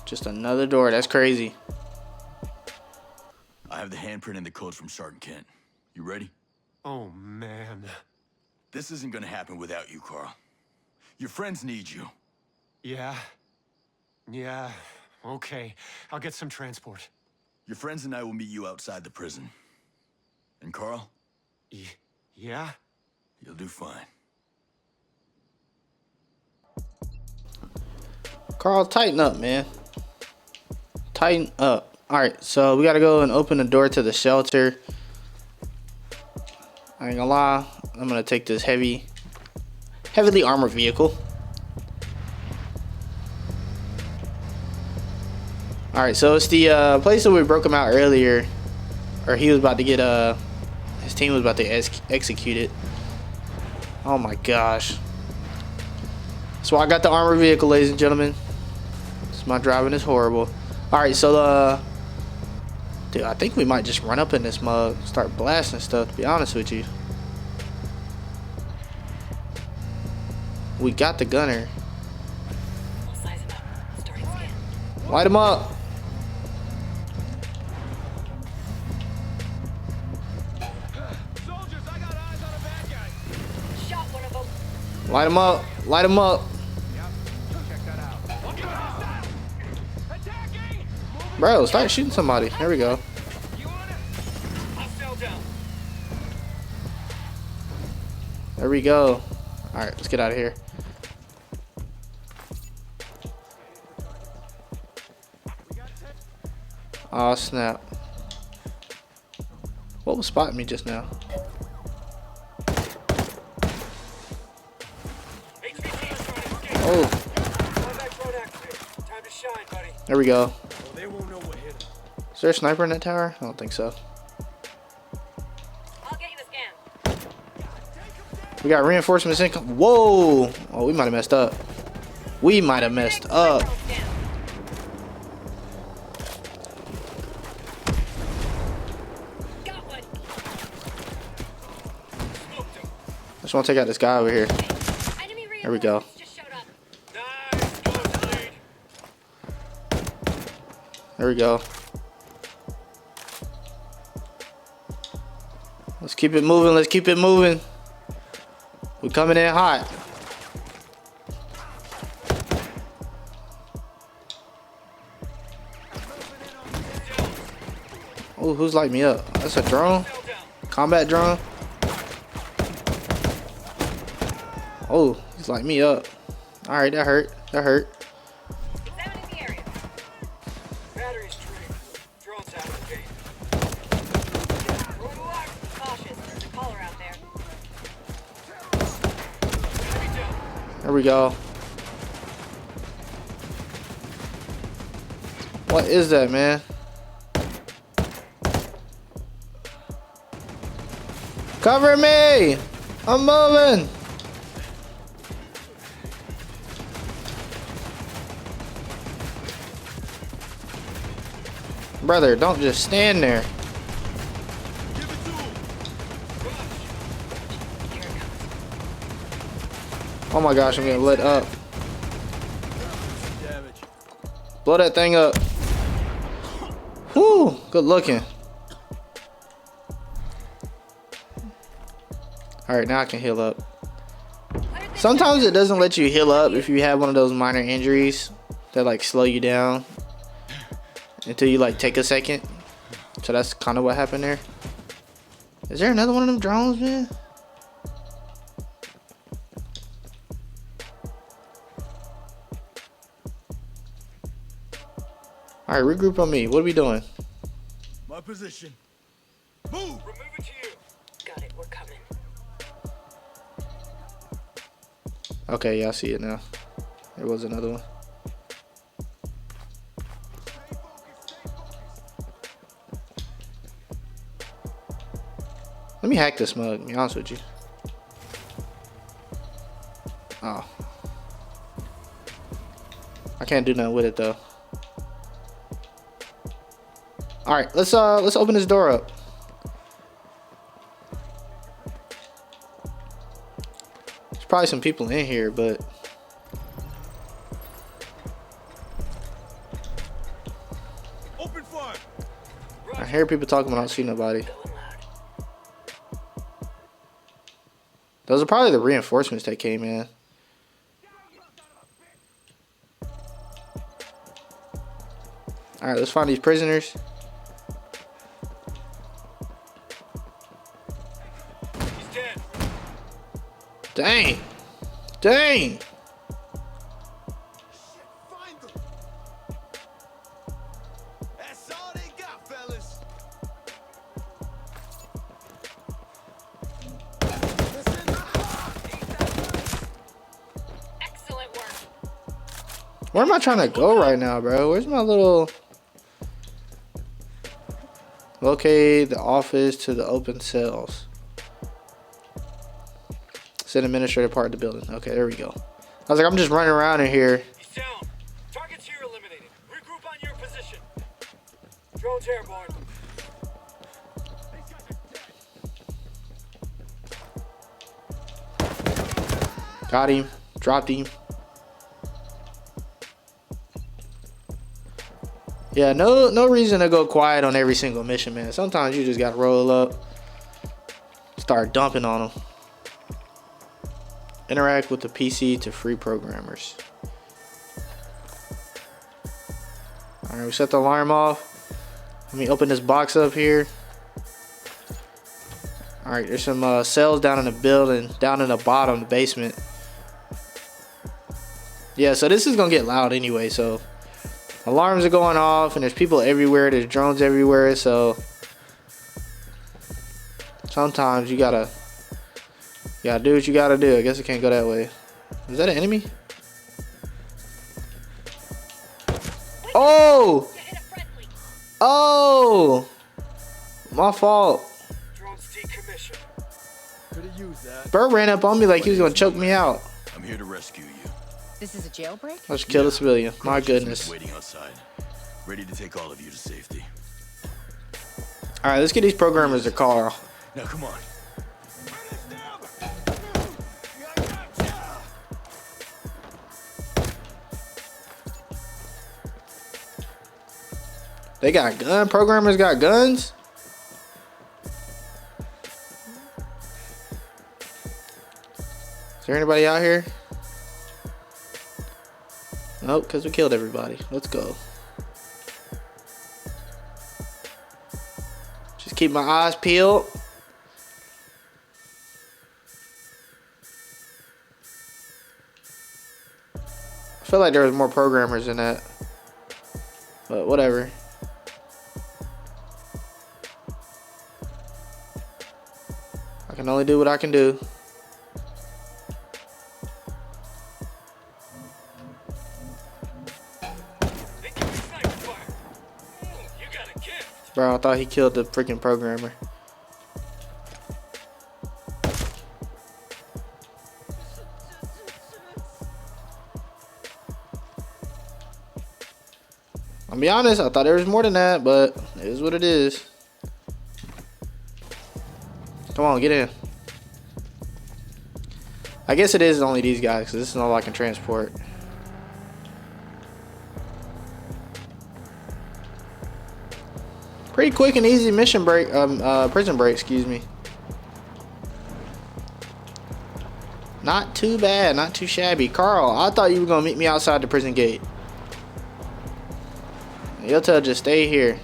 Just another door. That's crazy. I have the handprint and the codes from Sergeant Kent. You ready? Oh, man. This isn't gonna happen without you, Carl. Your friends need you. Yeah. Yeah. Okay. I'll get some transport. Your friends and I will meet you outside the prison. And Carl? Yeah? You'll do fine. Carl, tighten up, man. Tighten up. Alright, so we gotta go and open the door to the shelter. I ain't gonna lie, I'm gonna take this heavily armored vehicle. Alright, so it's the place that we broke him out earlier. Or he was about to get, his team was about to execute it. Oh my gosh. So I got the armored vehicle, ladies and gentlemen. My driving is horrible. Alright, so dude, I think we might just run up in this mug, start blasting stuff, to be honest with you. We got the gunner. Light him up. Soldiers, I got eyes on a bad guy. Shot one of them. Light him up. Light him up. Bro, start shooting somebody. There we go. There we go. Alright, let's get out of here. Oh, snap. What was spotting me just now? Oh. There we go. Is there a sniper in that tower? I don't think so. I'll get you a scan. We got reinforcements incoming. Whoa! Oh, we might have messed up. We might have messed up. I just want to take out this guy over here. There we go. There we go. Let's keep it moving. Let's keep it moving. We're coming in hot. Oh, who's lighting me up? That's a drone? Combat drone? Oh, he's lighting me up. Alright, that hurt. That hurt. There we go. What is that, man? Cover me! I'm moving! Brother, don't just stand there. Oh my gosh, I'm getting lit up. Blow that thing up. Whoo, good looking. Alright, now I can heal up. Sometimes it doesn't let you heal up if you have one of those minor injuries that like slow you down until you like take a second. So that's kind of what happened there. Is there another one of them drones, man? Alright, regroup on me. What are we doing? My position. Move! We're moving to you. Got it, we're coming. Okay, yeah, I see it now. There was another one. Let me hack this mug, to be honest with you. Oh. I can't do nothing with it though. Alright, let's open this door up. There's probably some people in here, but Open fire. I hear people talking, but I don't see nobody. Those are probably the reinforcements that came in. Alright, let's find these prisoners. He's dead. Dang. Dang. That's all they got, fellas. Excellent work. Where am I trying to go right now, bro? Where's my little... Locate the office to the open cells. Send administrative part of the building. Okay, there we go. I was like, I'm just running around in here. He's down. Targets here eliminated. Regroup on your position. Drone's airborne. Got him. Dropped him. Yeah, no reason to go quiet on every single mission, man. Sometimes you just gotta roll up. Start dumping on them. Interact with the PC to free programmers. Alright, we set the alarm off. Let me open this box up here. Alright, there's some cells down in the building, down in the bottom, the basement. Yeah, so this is gonna get loud anyway, so alarms are going off and there's people everywhere, there's drones everywhere, so sometimes you gotta do what you gotta do. I guess it can't go that way. Is that an enemy? Oh! Oh! My fault. Drone's decommissioned. Could have used that. Bert ran up on me like he was gonna choke me out. I'm here to rescue you. This is a jailbreak? Let's kill the civilian. My goodness. Waiting outside, ready to take all of you to safety. All right, let's get these programmers to Carl. Now come on. They got programmers got guns. Is there anybody out here? Nope, because we killed everybody. Let's go. Just keep my eyes peeled. I feel like there was more programmers in that. But whatever. I can only do what I can do. Bro, I thought he killed the freaking programmer. I'll be honest, I thought there was more than that, but it is what it is. Come on, get in. I guess it is only these guys, because this is all I can transport. Pretty quick and easy mission break, prison break, excuse me. Not too bad, not too shabby. Carl, I thought you were gonna meet me outside the prison gate. You'll tell just stay here.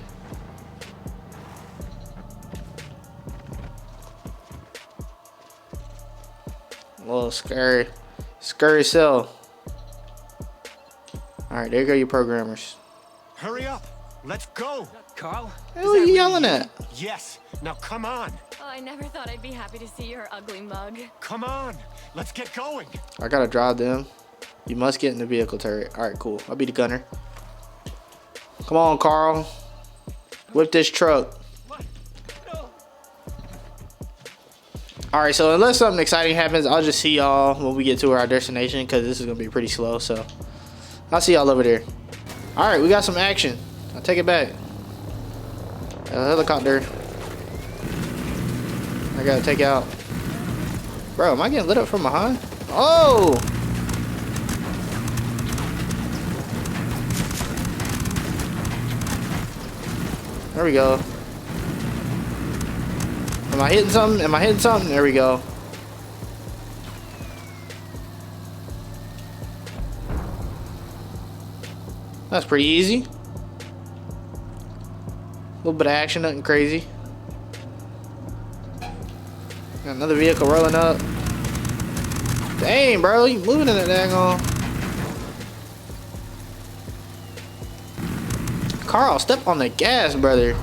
A little scary cell. Alright, there go your programmers. Hurry up! Let's go! Carl? Who are you yelling at? Yes! Now come on! Oh, I never thought I'd be happy to see your ugly mug. Come on! Let's get going! I gotta drive them. You must get in the vehicle turret. Alright, cool. I'll be the gunner. Come on, Carl. Whip this truck. Alright, so unless something exciting happens, I'll just see y'all when we get to our destination, because this is going to be pretty slow, so I'll see y'all over there. Alright, we got some action. I'll take it back. A helicopter. I gotta take out. Bro, am I getting lit up from behind? Oh! There we go. Am I hitting something? Am I hitting something? There we go. That's pretty easy. A little bit of action, nothing crazy. Got another vehicle rolling up. Dang, bro, you moving in that daggone. Carl, step on the gas, brother.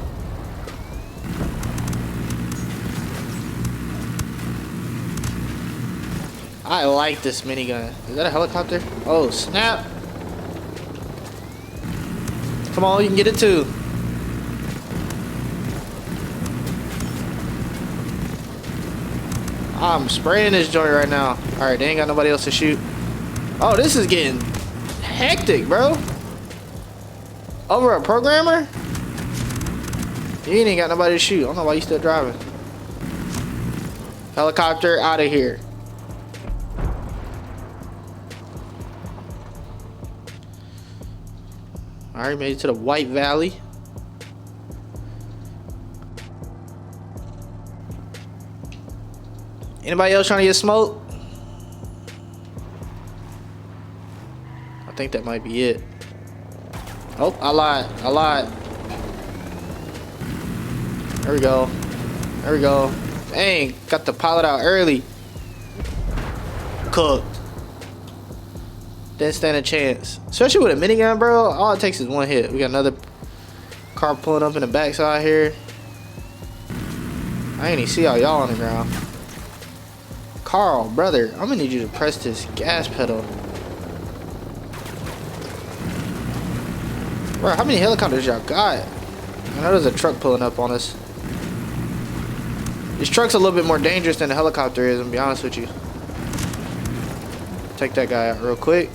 I like this minigun. Is that a helicopter? Oh, snap. Come on, you can get it too. I'm spraying this joint right now. Alright, they ain't got nobody else to shoot. Oh, this is getting hectic, bro. Over a programmer? You ain't got nobody to shoot. I don't know why you still driving. Helicopter out of here. Alright, made it to the White Valley. Anybody else trying to get smoked? I think that might be it. Oh, I lied. I lied. There we go. There we go. Dang, got the pilot out early. Cooked. Didn't stand a chance. Especially with a minigun, bro. All it takes is one hit. We got another car pulling up in the backside here. I ain't even see all y'all on the ground. Carl, brother, I'm gonna need you to press this gas pedal. Bro, how many helicopters y'all got? I know there's a truck pulling up on us. This truck's a little bit more dangerous than the helicopter is, I'm gonna be honest with you. Take that guy out real quick.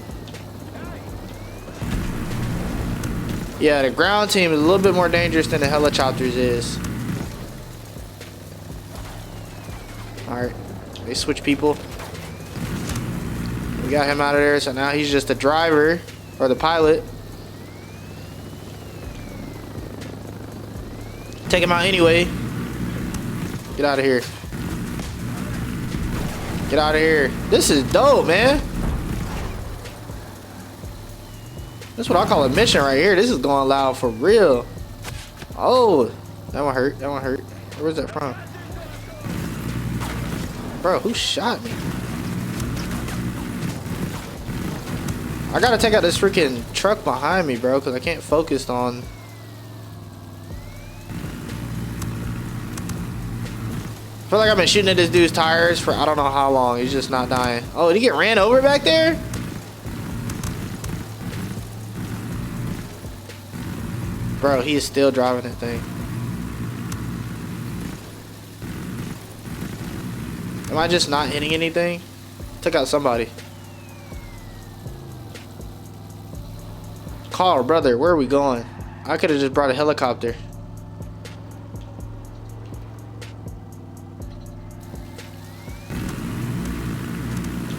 Yeah, the ground team is a little bit more dangerous than the helicopters is. Alright, they switch people. We got him out of there, so now he's just the driver, or the pilot. Take him out anyway. Get out of here. Get out of here. This is dope, man. That's what I call a mission right here. This is going loud for real. Oh, that one hurt. That one hurt. Where's that from? Bro, who shot me? I gotta take out this freaking truck behind me, bro, because I can't focus on... I feel like I've been shooting at this dude's tires for I don't know how long. He's just not dying. Oh, did he get ran over back there? Bro, he is still driving that thing. Am I just not hitting anything? Took out somebody. Carl, brother, where are we going? I could have just brought a helicopter.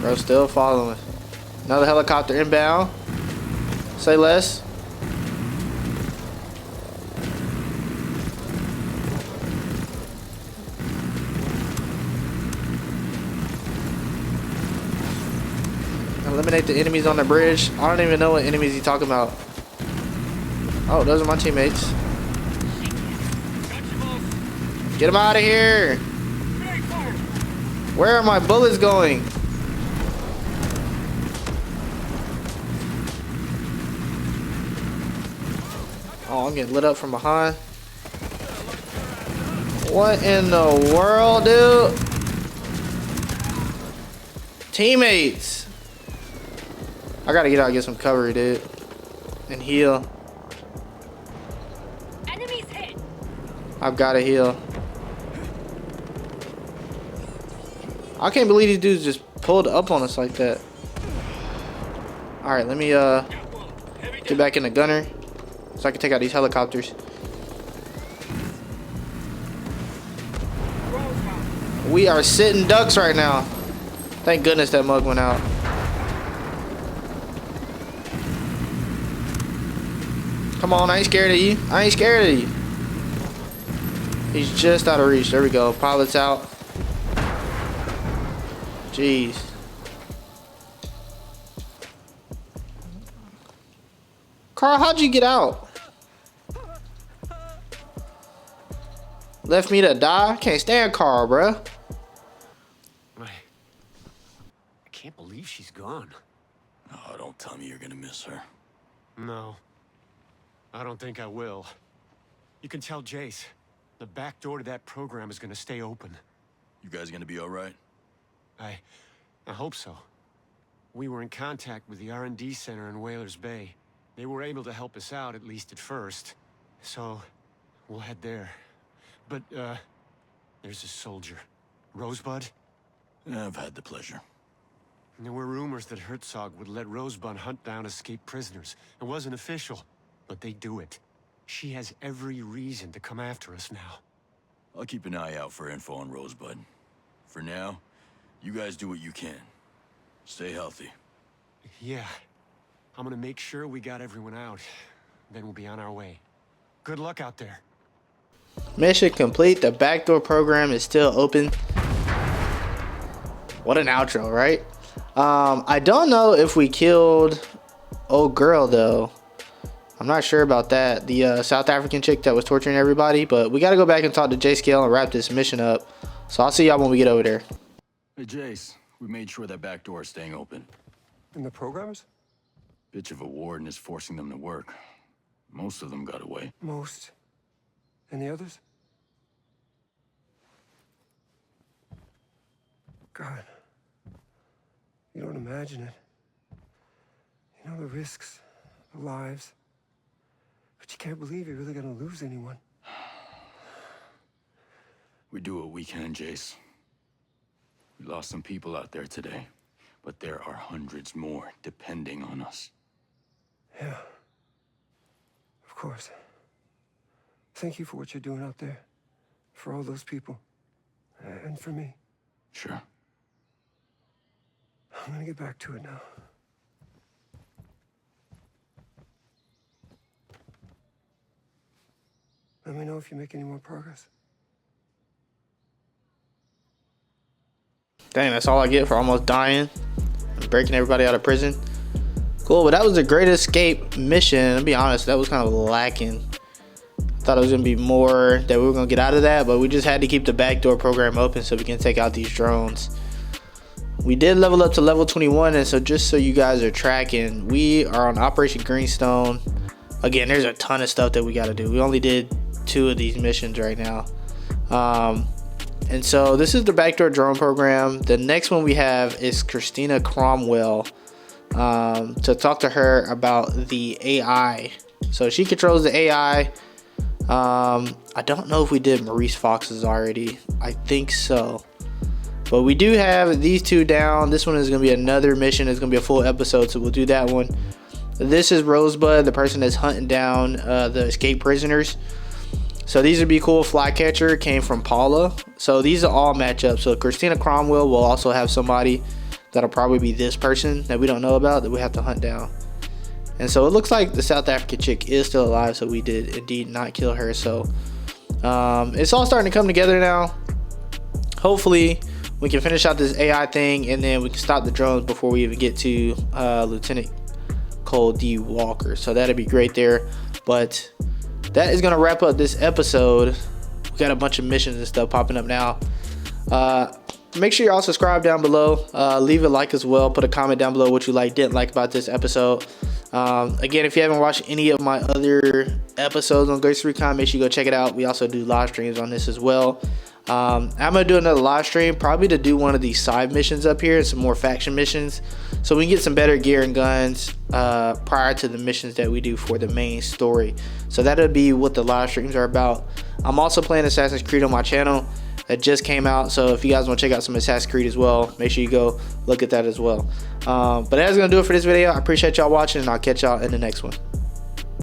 Bro, still following. Another helicopter inbound. Say less. Eliminate the enemies on the bridge. I don't even know what enemies he's talking about. Oh, those are my teammates. Get them out of here. Where are my bullets going? Oh, I'm getting lit up from behind. What in the world, dude? Teammates. I gotta get out and get some cover, dude. And heal. Enemies hit. I've gotta heal. I can't believe these dudes just pulled up on us like that. Alright, let me get back in the gunner so I can take out these helicopters. We are sitting ducks right now. Thank goodness that mug went out. Come on, I ain't scared of you. I ain't scared of you. He's just out of reach. There we go. Pilot's out. Jeez. Carl, how'd you get out? Left me to die? Can't stand Carl, bruh. I can't believe she's gone. Oh, don't tell me you're gonna miss her. No. I don't think I will. You can tell Jace. The back door to that program is gonna stay open. You guys gonna be all right? I hope so. We were in contact with the R&D center in Whalers Bay. They were able to help us out, at least at first. So, we'll head there. But, there's a soldier. Rosebud? I've had the pleasure. There were rumors that Herzog would let Rosebud hunt down escaped prisoners. It wasn't official, but they do it. She has every reason to come after us now. I'll keep an eye out for info on Rosebud. For now, you guys do what you can. Stay healthy. Yeah. I'm gonna make sure we got everyone out. Then we'll be on our way. Good luck out there. Mission complete. The backdoor program is still open. What an outro, right? I don't know if we killed old girl though. I'm not sure about that. The South African chick that was torturing everybody, but we got to go back and talk to J-Scale and wrap this mission up. So I'll see y'all when we get over there. Hey, Jace, we made sure that back door is staying open. And the programmers? Bitch of a warden is forcing them to work. Most of them got away. Most. And the others? God. You don't imagine it. You know the risks, the lives. But you can't believe you're really gonna lose anyone. We do what we can, Jace. We lost some people out there today, but there are hundreds more depending on us. Yeah. Of course. Thank you for what you're doing out there. For all those people. And for me. Sure. I'm gonna get back to it now. Let me know if you make any more progress. Dang, that's all I get for almost dying and breaking everybody out of prison. Cool, but that was the Great Escape mission. To be honest, that was kind of lacking. I thought it was gonna be more that we were gonna get out of that, but we just had to keep the backdoor program open so we can take out these drones. We did level up to level 21, and so just so you guys are tracking, we are on Operation Greenstone. Again, there's a ton of stuff that we got to do. We only did 2 of these missions right now. And so this is the backdoor drone program. The next one we have is Christina Cromwell, to talk to her about the AI. So she controls the AI. I don't know if we did Maurice Fox's already. I think so. But we do have these 2 down. This one is going to be another mission. It's going to be a full episode, so we'll do that one. This is Rosebud, the person that's hunting down the escaped prisoners. So these would be cool. Flycatcher came from Paula. So these are all matchups. So Christina Cromwell will also have somebody that'll probably be this person that we don't know about that we have to hunt down. And so it looks like the South African chick is still alive. So we did indeed not kill her. So it's all starting to come together now. Hopefully we can finish out this AI thing, and then we can stop the drones before we even get to Lieutenant Cole D. Walker. So that'd be great there. But that is going to wrap up this episode. We got a bunch of missions and stuff popping up now. Make sure y'all subscribe down below. Leave a like as well. Put a comment down below what you didn't like about this episode. Again, if you haven't watched any of my other episodes on Ghost Recon, make sure you go check it out. We also do live streams on this as well. I'm gonna do another live stream, probably to do one of these side missions up here, some more faction missions, so we can get some better gear and guns prior to the missions that we do for the main story. So that'll be what the live streams are about. I'm also playing Assassin's Creed on my channel that just came out, so if you guys want to check out some Assassin's Creed as well, make sure you go look at that as well. But that's gonna do it for this video. I appreciate y'all watching, and I'll catch y'all in the next one.